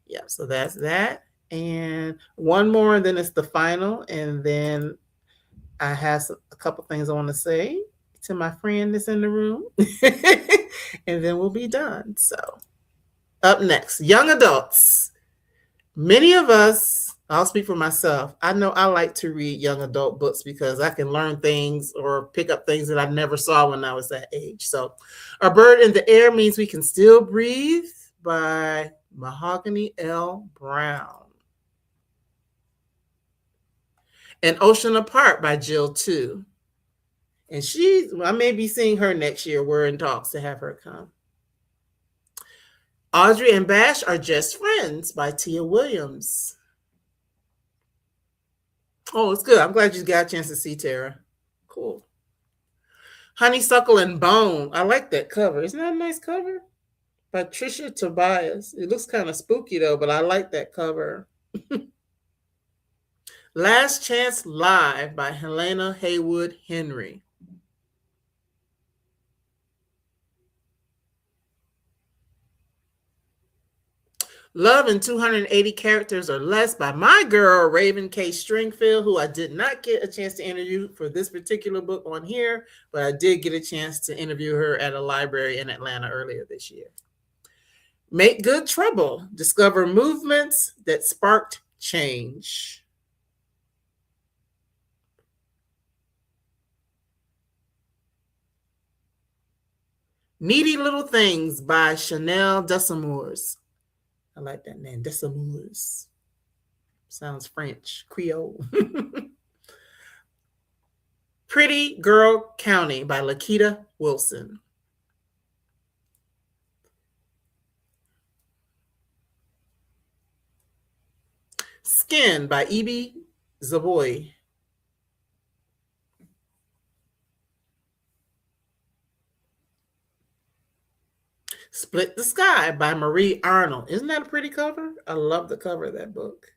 yeah, so that's that. And one more, and then it's the final. And then I have a couple things I want to say to my friend that's in the room. And then we'll be done. So up next, young adults. Many of us, I'll speak for myself, I know I like to read young adult books because I can learn things or pick up things that I never saw when I was that age. So A Bird in the Air Means We Can Still Breathe by Mahogany L. Brown. An Ocean Apart by Jill Tu. And I may be seeing her next year. We're in talks to have her come. Audrey and Bash Are Just Friends by Tia Williams. Oh, it's good. I'm glad you got a chance to see Tara. Cool. Honeysuckle and Bone. I like that cover. Isn't that a nice cover? By Trisha Tobias. It looks kind of spooky though, but I like that cover. Last Chance Live by Helena Haywood Henry. Love in 280 Characters or Less by my girl, Raven K. Stringfield, who I did not get a chance to interview for this particular book on here, but I did get a chance to interview her at a library in Atlanta earlier this year. Make Good Trouble. Discover movements that sparked change. Needy Little Things by Chanel Desamours. I like that name, Desamours. Sounds French, Creole. Pretty Girl County by Lakita Wilson. Skin by Ibi Zavoy. Split the Sky by Marie Arnold. Isn't that a pretty cover? I love the cover of that book.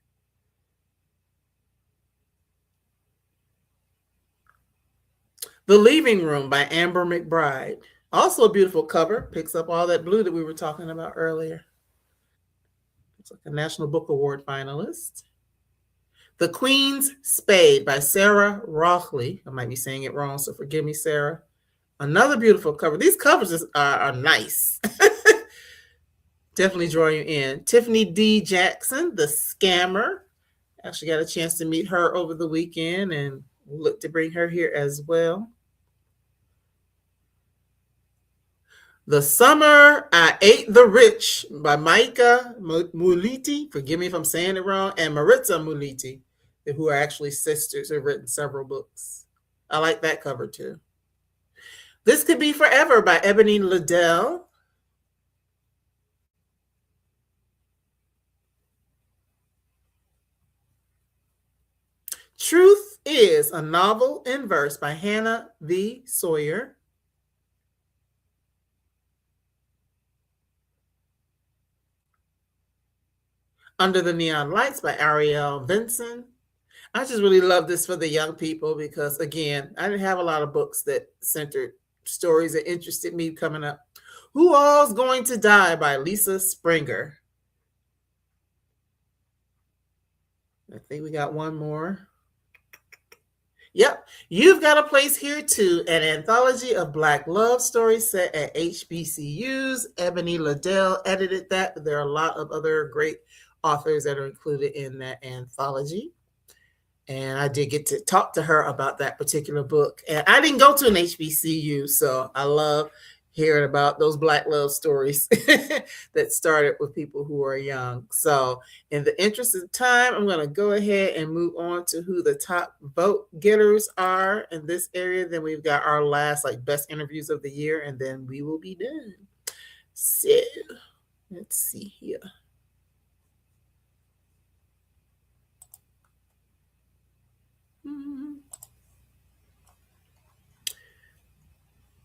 The Leaving Room by Amber McBride. Also a beautiful cover. Picks up all that blue that we were talking about earlier. It's like a National Book Award finalist. The Queen's Spade by Sarah Rochley. I might be saying it wrong, so forgive me, Sarah. Another beautiful cover. These covers are nice. Definitely draw you in. Tiffany D. Jackson, The Scammer. Actually got a chance to meet her over the weekend and we'll look to bring her here as well. The Summer I Ate the Rich by Maika Muliti. Forgive me if I'm saying it wrong. And Maritza Muliti, who are actually sisters, have written several books. I like that cover too. This Could Be Forever by Ebony Liddell. Truth Is, a Novel in Verse by Hannah V. Sawyer. Under the Neon Lights by Ariel Vinson. I just really love this for the young people because, again, I didn't have a lot of books that centered stories that interested me coming up. Who All's Going to Die by Lisa Springer. I think we got one more. Yep. You've Got a Place Here Too, an anthology of Black love stories set at HBCUs. Ebony Liddell edited that, but there are a lot of other great authors that are included in that anthology. And I did get to talk to her about that particular book. And I didn't go to an HBCU, so I love hearing about those Black love stories that started with people who are young. So in the interest of time, I'm going to go ahead and move on to who the top vote getters are in this area. Then we've got our last best interviews of the year, and then we will be done. So let's see here.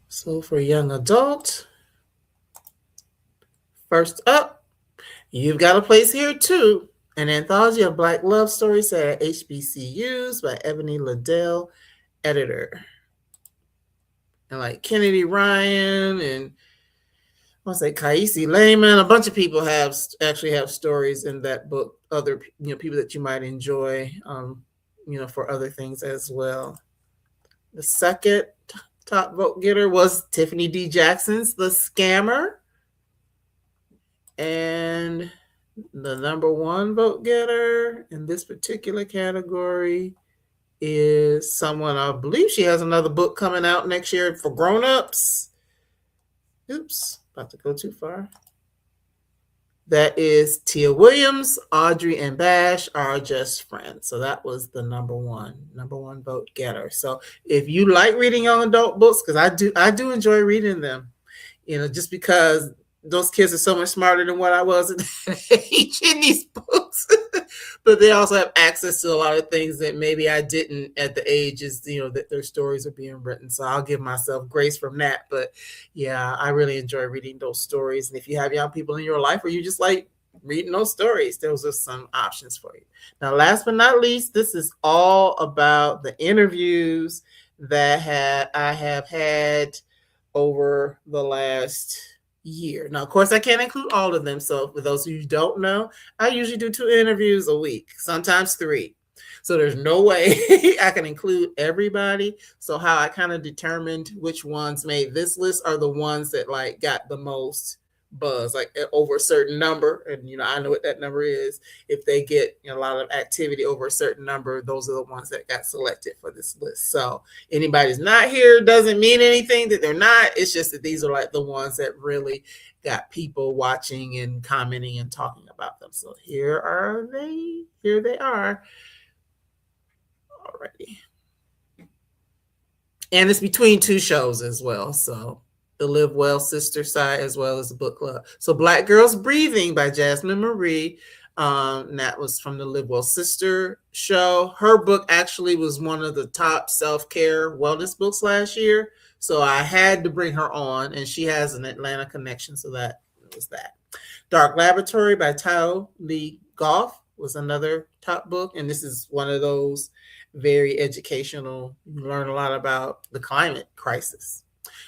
So for young adult, first up, You've Got a Place Here Too, an anthology of Black love stories set at HBCUs by Ebony Liddell, editor. And Kennedy Ryan and I want to say Kaisi Lehman, a bunch of people actually have stories in that book. Other people that you might enjoy, for other things as well. The second top vote getter was Tiffany D. Jackson's The Scammer. And the number one vote getter in this particular category is someone, I believe she has another book coming out next year for grown-ups. Oops, about to go too far. That is Tia Williams. Audrey and Bash Are Just Friends. So that was the number one vote getter. So if you like reading young adult books, because I do enjoy reading them, just because those kids are so much smarter than what I was at that age in these books. But they also have access to a lot of things that maybe I didn't at the ages, that their stories are being written. So I'll give myself grace from that. But yeah, I really enjoy reading those stories. And if you have young people in your life or you just like reading those stories, those are some options for you. Now, last but not least, this is all about the interviews that I have had over the last year. Now, of course, I can't include all of them. So for those of you who don't know, I usually do 2 interviews a week, sometimes 3. So there's no way I can include everybody. So how I kind of determined which ones made this list are the ones that got the most buzz, over a certain number. And, I know what that number is. If they get a lot of activity over a certain number, those are the ones that got selected for this list. So anybody's not here doesn't mean anything that they're not. It's just that these are the ones that really got people watching and commenting and talking about them. So here they are. Already. And it's between 2 shows as well. So the Live Well Sister side as well as the book club. So Black Girls Breathing by Jasmine Marie. And that was from the Live Well Sister show. Her book actually was one of the top self-care wellness books last year. So I had to bring her on, and she has an Atlanta connection. So that was that. Dark Laboratory by Tao Lee Goff was another top book. And this is one of those very educational. You learn a lot about the climate crisis.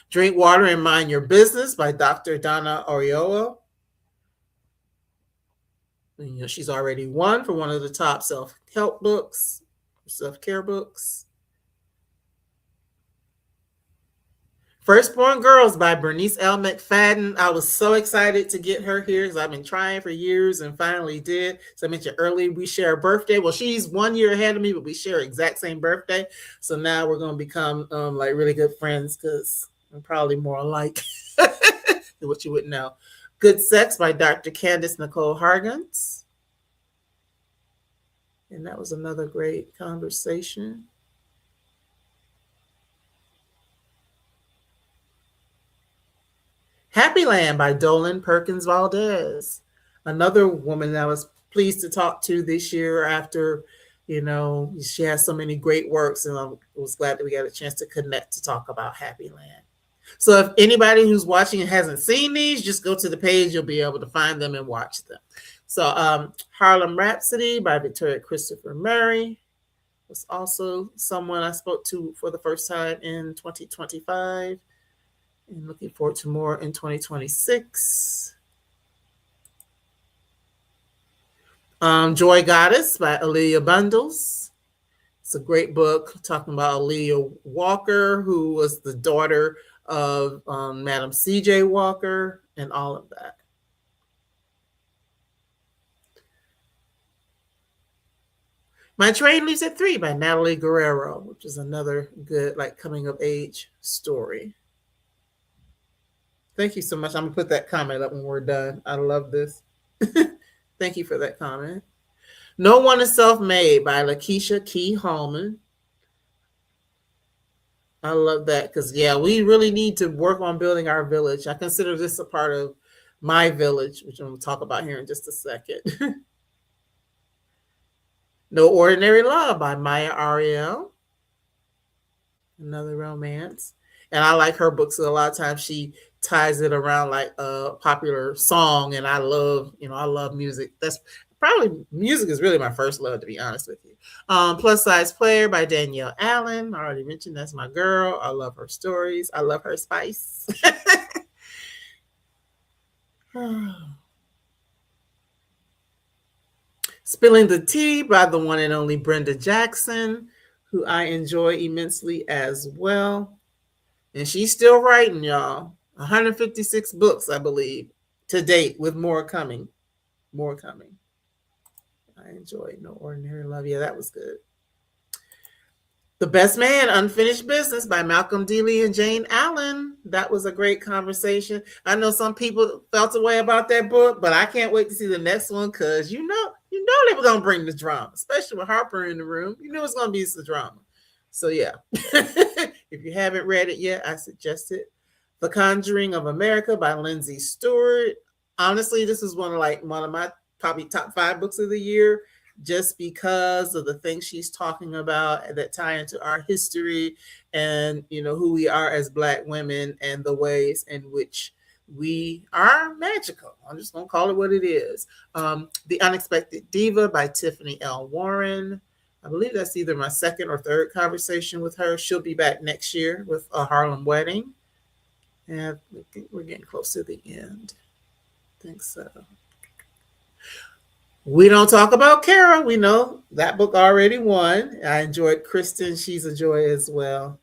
Drink Water and Mind Your Business by Dr. Donna Oriolo. She's already won for one of the top self-help books, self-care books. Firstborn Girls by Bernice L. McFadden. I was so excited to get her here because I've been trying for years and finally did. So I mentioned earlier, we share a birthday. Well, she's 1 year ahead of me, but we share exact same birthday. So now we're going to become really good friends because I'm probably more alike than what you would know. Good Sex by Dr. Candace Nicole Hargens. And that was another great conversation. Happy Land by Dolan Perkins Valdez. Another woman that I was pleased to talk to this year after, she has so many great works, and I was glad that we got a chance to connect to talk about Happy Land. So if anybody who's watching and hasn't seen these, just go to the page. You'll be able to find them and watch them. So Harlem Rhapsody by Victoria Christopher Murray was also someone I spoke to for the first time in 2025, and looking forward to more in 2026. Joy Goddess by Aaliyah Bundles. It's a great book talking about Aaliyah Walker, who was the daughter of Madam C.J. Walker, and all of that. My Train Leaves at 3 by Natalie Guerrero, which is another good coming of age story. Thank you so much. I'm going to put that comment up when we're done. I love this. Thank you for that comment. No One is Self-Made by Lakeisha Key Hallman. I love that because, we really need to work on building our village. I consider this a part of my village, which I'm going to talk about here in just a second. No Ordinary Love by Maya Ariel. Another romance. And I like her books. So a lot of times she ties it around like a popular song. And I love music. That's probably, music is really my first love, to be honest with you. Plus Size Player by Danielle Allen. I already mentioned that's my girl. I love her stories. I love her spice. Spilling the Tea by the one and only Brenda Jackson, who I enjoy immensely as well. And she's still writing, y'all. 156 books, I believe, to date, with more coming. More coming. I enjoyed No Ordinary Love. Yeah, that was good. The Best Man, Unfinished Business by Malcolm Dealey and Jane Allen. That was a great conversation. I know some people felt a way about that book, but I can't wait to see the next one because you know they were going to bring the drama, especially with Harper in the room. You knew it's going to be some drama. So, yeah. If you haven't read it yet, I suggest it. The Conjuring of America by Lindsay Stewart. Honestly, this is one of my probably top 5 books of the year, just because of the things she's talking about that tie into our history and, who we are as Black women and the ways in which we are magical. I'm just going to call it what it is. The Unexpected Diva by Tiffany L. Warren. I believe that's either my second or third conversation with her. She'll be back next year with A Harlem Wedding. And we're getting close to the end. I think so. We Don't Talk About Kara. We know that book already won. I enjoyed Kristen. She's a joy as well.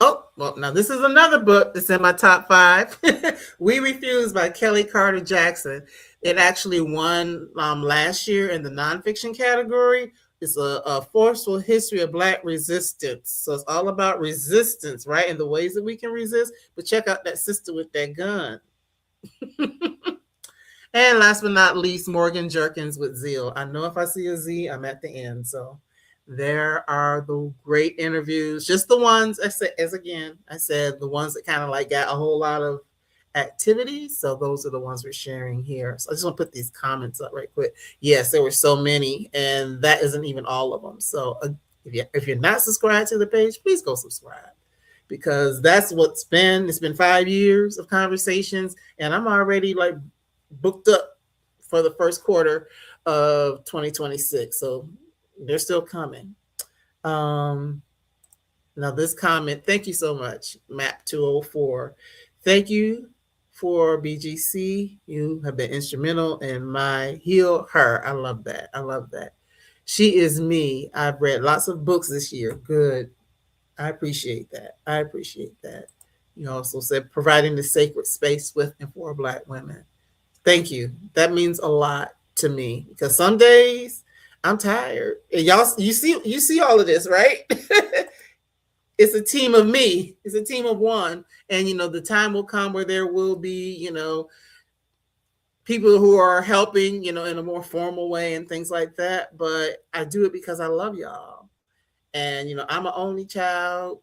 Oh, well, now this is another book that's in my top 5. We Refuse by Kelly Carter Jackson. It actually won last year in the nonfiction category. It's a forceful history of Black resistance. So it's all about resistance, right? And the ways that we can resist. But check out that sister with that gun. And last but not least, Morgan Jerkins with Zeal. I know if I see a Z, I'm at the end. So there are the great interviews, just the ones I said, the ones that kind of got a whole lot of activity. So those are the ones we're sharing here. So I just want to put these comments up right quick. Yes, there were so many, and that isn't even all of them. So if you're not subscribed to the page, please go subscribe, because that's it's been 5 years of conversations, and I'm already booked up for the first quarter of 2026. So they're still coming. Now this comment, thank you so much, Map204. Thank you for BGC. You have been instrumental in my Heal Her. I love that. I love that. She is me. I've read lots of books this year. Good. I appreciate that. I appreciate that. You also said providing the sacred space with and for Black women. Thank you. That means a lot to me, because some days I'm tired. And y'all, you see all of this, right? It's a team of me. It's a team of one. And, the time will come where there will be, people who are helping, in a more formal way and things like that. But I do it because I love y'all. And, I'm an only child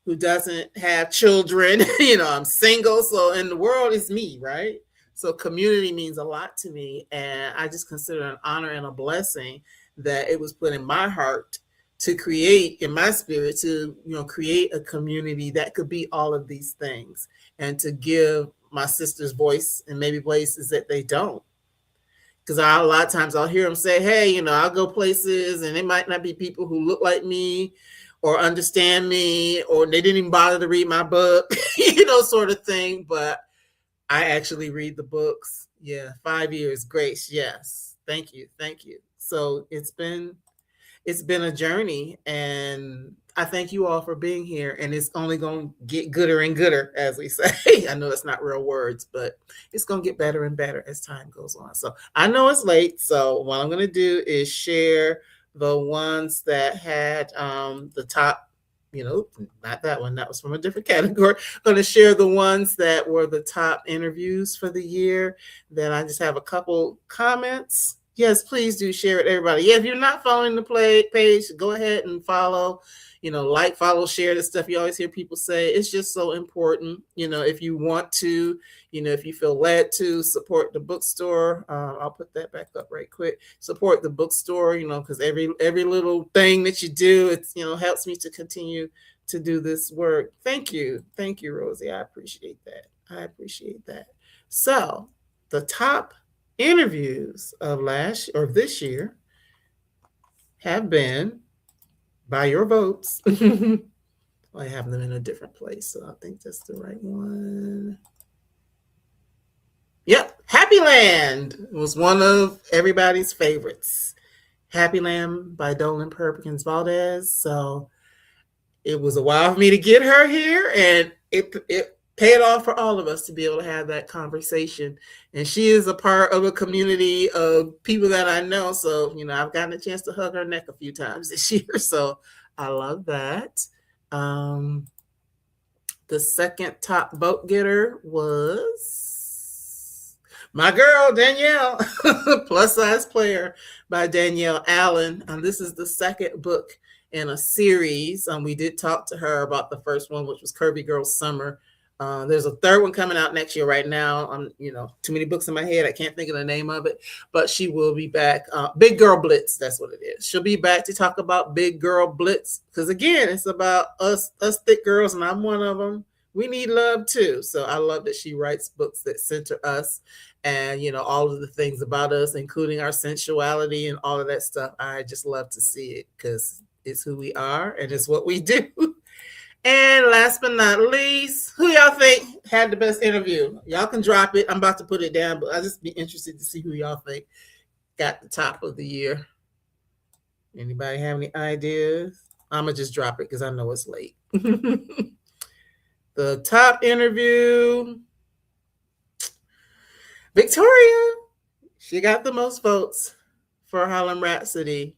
who doesn't have children. I'm single. So in the world, it's me, right? So community means a lot to me. And I just consider it an honor and a blessing that it was put in my heart to create, in my spirit, to create a community that could be all of these things, and to give my sisters voice in maybe places that they don't. Because a lot of times I'll hear them say, hey, I'll go places and it might not be people who look like me or understand me, or they didn't even bother to read my book, sort of thing. But I actually read the books. Yeah, 5 years, Grace. Yes. Thank you. Thank you. So it's been a journey, and I thank you all for being here, and it's only going to get gooder and gooder, as we say. I know that's not real words, but it's going to get better and better as time goes on. So I know it's late, so what I'm going to do is share the ones that had the top, not that one, that was from a different category. I'm going to share the ones that were the top interviews for the year. Then I just have a couple comments. Yes, please do share it, everybody. Yeah, if you're not following the page, go ahead and follow, like, follow, share the stuff you always hear people say. It's just so important. If you want to, if you feel led to support the bookstore, I'll put that back up right quick. Support the bookstore, because every little thing that you do, it's, helps me to continue to do this work. Thank you. Thank you, Rosie. I appreciate that. So the top interviews of this year have been, by your votes. I have them in a different place, so I think that's the right one. Yep, Happy Land was one of everybody's favorites. Happy Land by Dolan Perkins Valdez. So it was a while for me to get her here, and it paid off for all of us to be able to have that conversation. And she is a part of a community of people that I know. So, I've gotten a chance to hug her neck a few times this year. So I love that. The second top vote getter was my girl, Danielle, Plus Size Player by Danielle Allen. And this is the second book in a series. We did talk to her about the first one, which was Curvy Girl Summer. There's a third one coming out next year. Right now, too many books in my head. I can't think of the name of it, but she will be back. Big Girl Blitz, that's what it is. She'll be back to talk about Big Girl Blitz, because again, it's about us thick girls, and I'm one of them. We need love too. So I love that she writes books that center us, and all of the things about us, including our sensuality and all of that stuff. I just love to see it, because it's who we are and it's what we do. And last but not least, who y'all think had the best interview? Y'all can drop it. I'm about to put it down, but I'll just be interested to see who y'all think got the top of the year. Anybody have any ideas? I'm going to just drop it because I know it's late. The top interview, Victoria. She got the most votes for Harlem Rhapsody.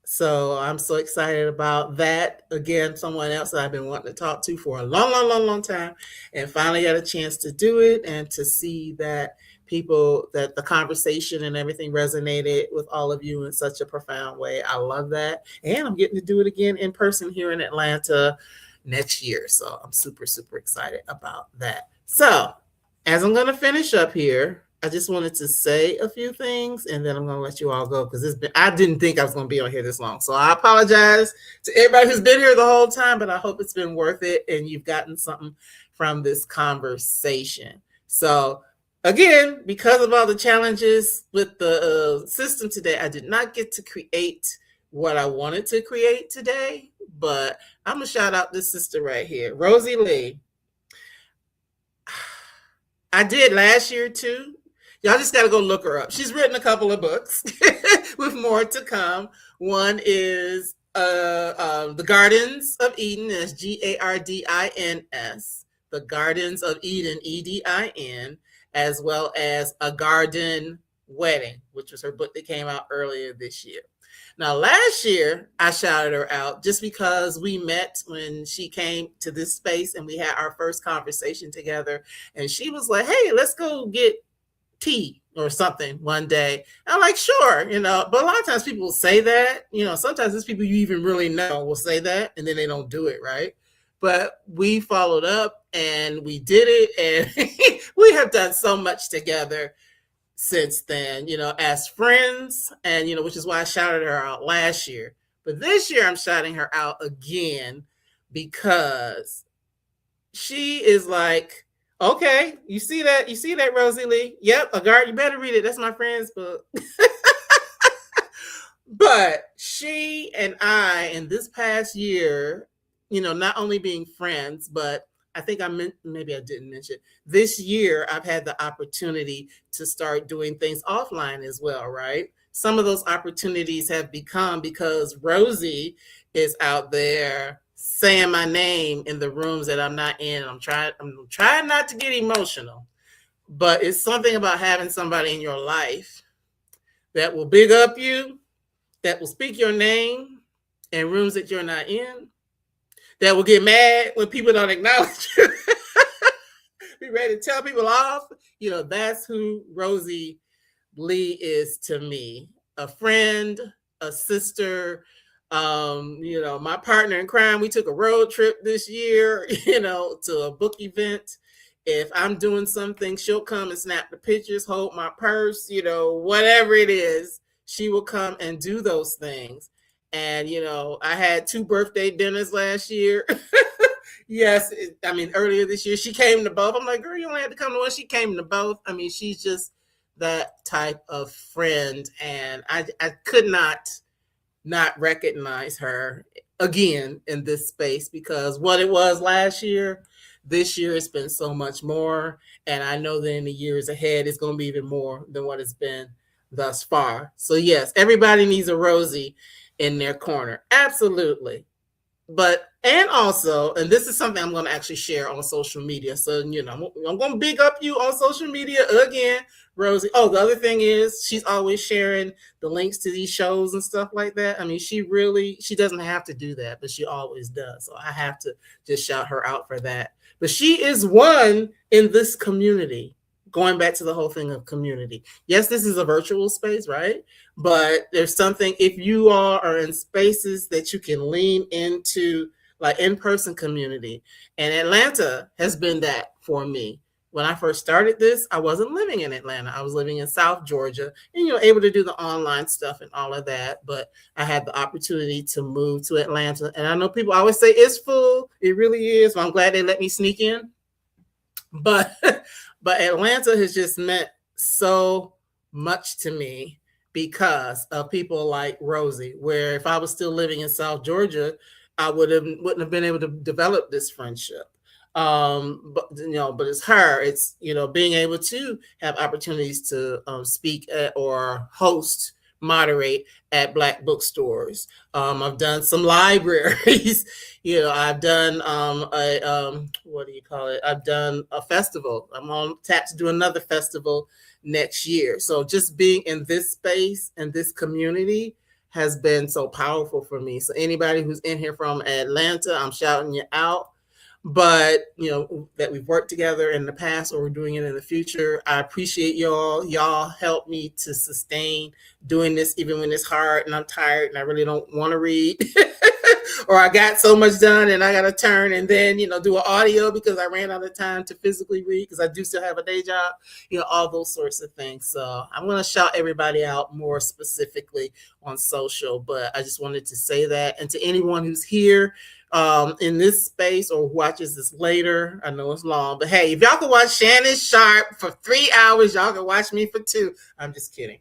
So I'm so excited about that. Again, someone else that I've been wanting to talk to for a long time, and finally got a chance to do it, and to see that that the conversation and everything resonated with all of you in such a profound way. I love that. And I'm getting to do it again in person here in Atlanta next year. So I'm super, super excited about that. So as I'm going to finish up here, I just wanted to say a few things, and then I'm going to let you all go, because I didn't think I was going to be on here this long. So I apologize to everybody who's been here the whole time, but I hope it's been worth it and you've gotten something from this conversation. So again, because of all the challenges with the system today, I did not get to create what I wanted to create today, but I'm going to shout out this sister right here, Rosie Lee. I did last year too. Y'all just got to go look her up. She's written a couple of books with more to come. One is The Gardens of Eden. That's Gardins. The Gardens of Eden, Edin, as well as A Garden Wedding, which was her book that came out earlier this year. Now, last year, I shouted her out just because we met when she came to this space and we had our first conversation together. And she was like, hey, let's go get tea or something one day. I'm like, sure, but a lot of times people will say that, sometimes it's people you even really know will say that and then they don't do it, right? But we followed up and we did it, and we have done so much together since then, as friends, and, which is why I shouted her out last year. But this year I'm shouting her out again because she is like, okay, you see that, Rosie Lee? Yep, you better read it. That's my friend's book. But she and I, in this past year, not only being friends, but I think maybe I didn't mention this year, I've had the opportunity to start doing things offline as well, right? Some of those opportunities have become because Rosie is out there saying my name in the rooms that I'm not in. I'm trying not to get emotional, but it's something about having somebody in your life that will big up you, that will speak your name in rooms that you're not in, that will get mad when people don't acknowledge you, be ready to tell people off. That's who Rosie Lee is to me. A friend, a sister, my partner in crime. We took a road trip this year, to a book event. If I'm doing something, she'll come and snap the pictures, hold my purse, whatever it is, she will come and do those things. And, I had 2 birthday dinners last year. Yes, earlier this year, she came to both. I'm like, girl, you only had to come to one. She came to both. She's just that type of friend. And I could not recognize her again in this space, because what it was last year, this year it's been so much more. And I know that in the years ahead, it's going to be even more than what it's been thus far. So yes, everybody needs a Rosie in their corner. Absolutely. And also, and this is something I'm going to actually share on social media. So, I'm going to big up you on social media again, Rosie. Oh, the other thing is she's always sharing the links to these shows and stuff like that. She doesn't have to do that, but she always does. So I have to just shout her out for that. But she is one in this community. Going back to the whole thing of community. Yes, this is a virtual space, right? But there's something, if you are in spaces that you can lean into, like in-person community. And Atlanta has been that for me. When I first started this, I wasn't living in Atlanta. I was living in South Georgia and, able to do the online stuff and all of that. But I had the opportunity to move to Atlanta. And I know people always say it's full. It really is. Well, I'm glad they let me sneak in. But Atlanta has just meant so much to me because of people like Rosie, where if I was still living in South Georgia, I wouldn't have been able to develop this friendship. But it's her. It's being able to have opportunities to speak at, or host, moderate at Black bookstores. I've done some libraries. I've done what do you call it? I've done a festival. I'm on tap to do another festival next year. So just being in this space and this community has been so powerful for me. So anybody who's in here from Atlanta, I'm shouting you out. But that we've worked together in the past, or we're doing it in the future. I appreciate y'all. Y'all help me to sustain doing this even when it's hard and I'm tired and I really don't want to read. Or I got so much done and I got to turn and then do an audio because I ran out of time to physically read, because I do still have a day job. All those sorts of things. So I'm going to shout everybody out more specifically on social, but I just wanted to say that. And to anyone who's here in this space or watches this later, I know it's long, but hey, if y'all can watch Shannon Sharp for 3 hours, y'all can watch me for 2. I'm just kidding.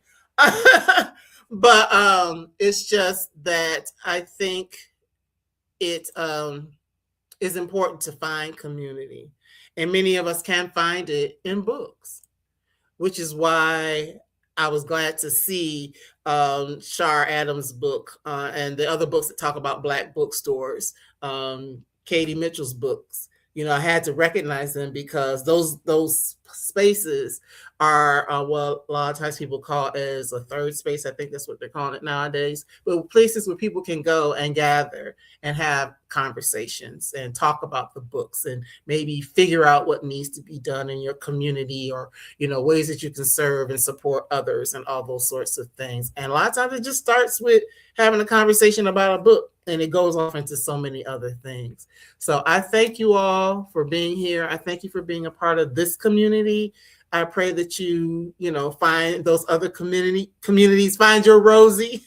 But it's just that I think it is important to find community, and many of us can find it in books, which is why I was glad to see Shar Adams' book and the other books that talk about Black bookstores, Katie Mitchell's books. I had to recognize them because those spaces are what a lot of times people call as a third space. I think that's what they're calling it nowadays. But places where people can go and gather and have conversations and talk about the books and maybe figure out what needs to be done in your community, or ways that you can serve and support others and all those sorts of things. And a lot of times it just starts with having a conversation about a book, and it goes off into so many other things. So I thank you all for being here. I thank you for being a part of this community. I pray that you find those other communities, find your Rosie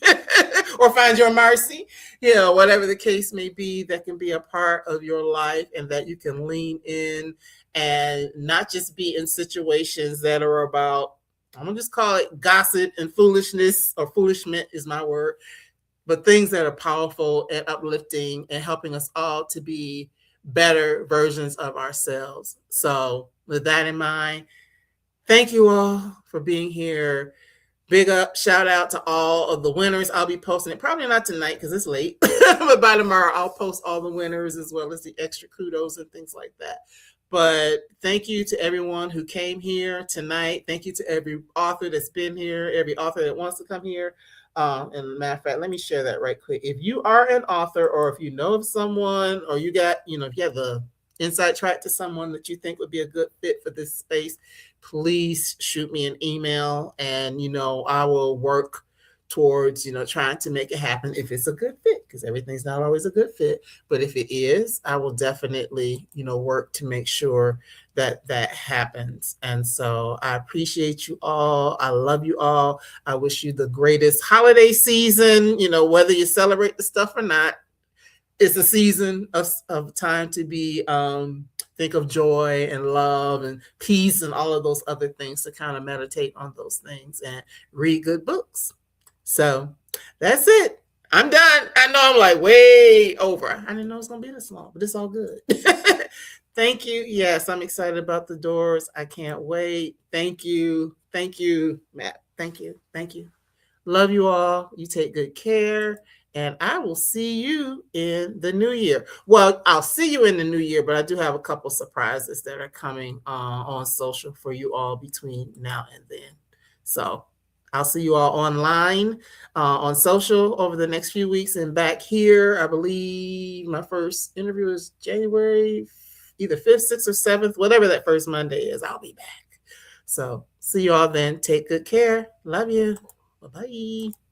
or find your Marcy, whatever the case may be, that can be a part of your life and that you can lean in and not just be in situations that are about, I'm going to just call it gossip and foolishness, or foolishment is my word, but things that are powerful and uplifting and helping us all to be better versions of ourselves. So with that in mind, thank you all for being here. Big up, shout out to all of the winners. I'll be posting it, probably not tonight because it's late, but by tomorrow I'll post all the winners as well as the extra kudos and things like that. But thank you to everyone who came here tonight. Thank you to every author that's been here, every author that wants to come here. And matter of fact, let me share that right quick. If you are an author, or if you know of someone, or you got, if you have the inside track to someone that you think would be a good fit for this space, please shoot me an email, and I will work towards trying to make it happen if it's a good fit, because everything's not always a good fit, but if it is, I will definitely work to make sure that that happens. And so I appreciate you all. I love you all. I wish you the greatest holiday season, whether you celebrate the stuff or not. It's a season of time to be think of joy and love and peace and all of those other things, to kind of meditate on those things and read good books. So that's it. I'm done. I know I'm like way over. I didn't know it was going to be this long, but it's all good. Thank you. Yes, I'm excited about the doors. I can't wait. Thank you. Thank you, Matt. Thank you. Thank you. Love you all. You take good care. And I will see you in the new year. Well, I'll see you in the new year, but I do have a couple surprises that are coming on social for you all between now and then. So I'll see you all online on social over the next few weeks, and back here, I believe my first interview is January, either 5th, 6th, or 7th, whatever that first Monday is, I'll be back. So see you all then. Take good care. Love you. Bye-bye.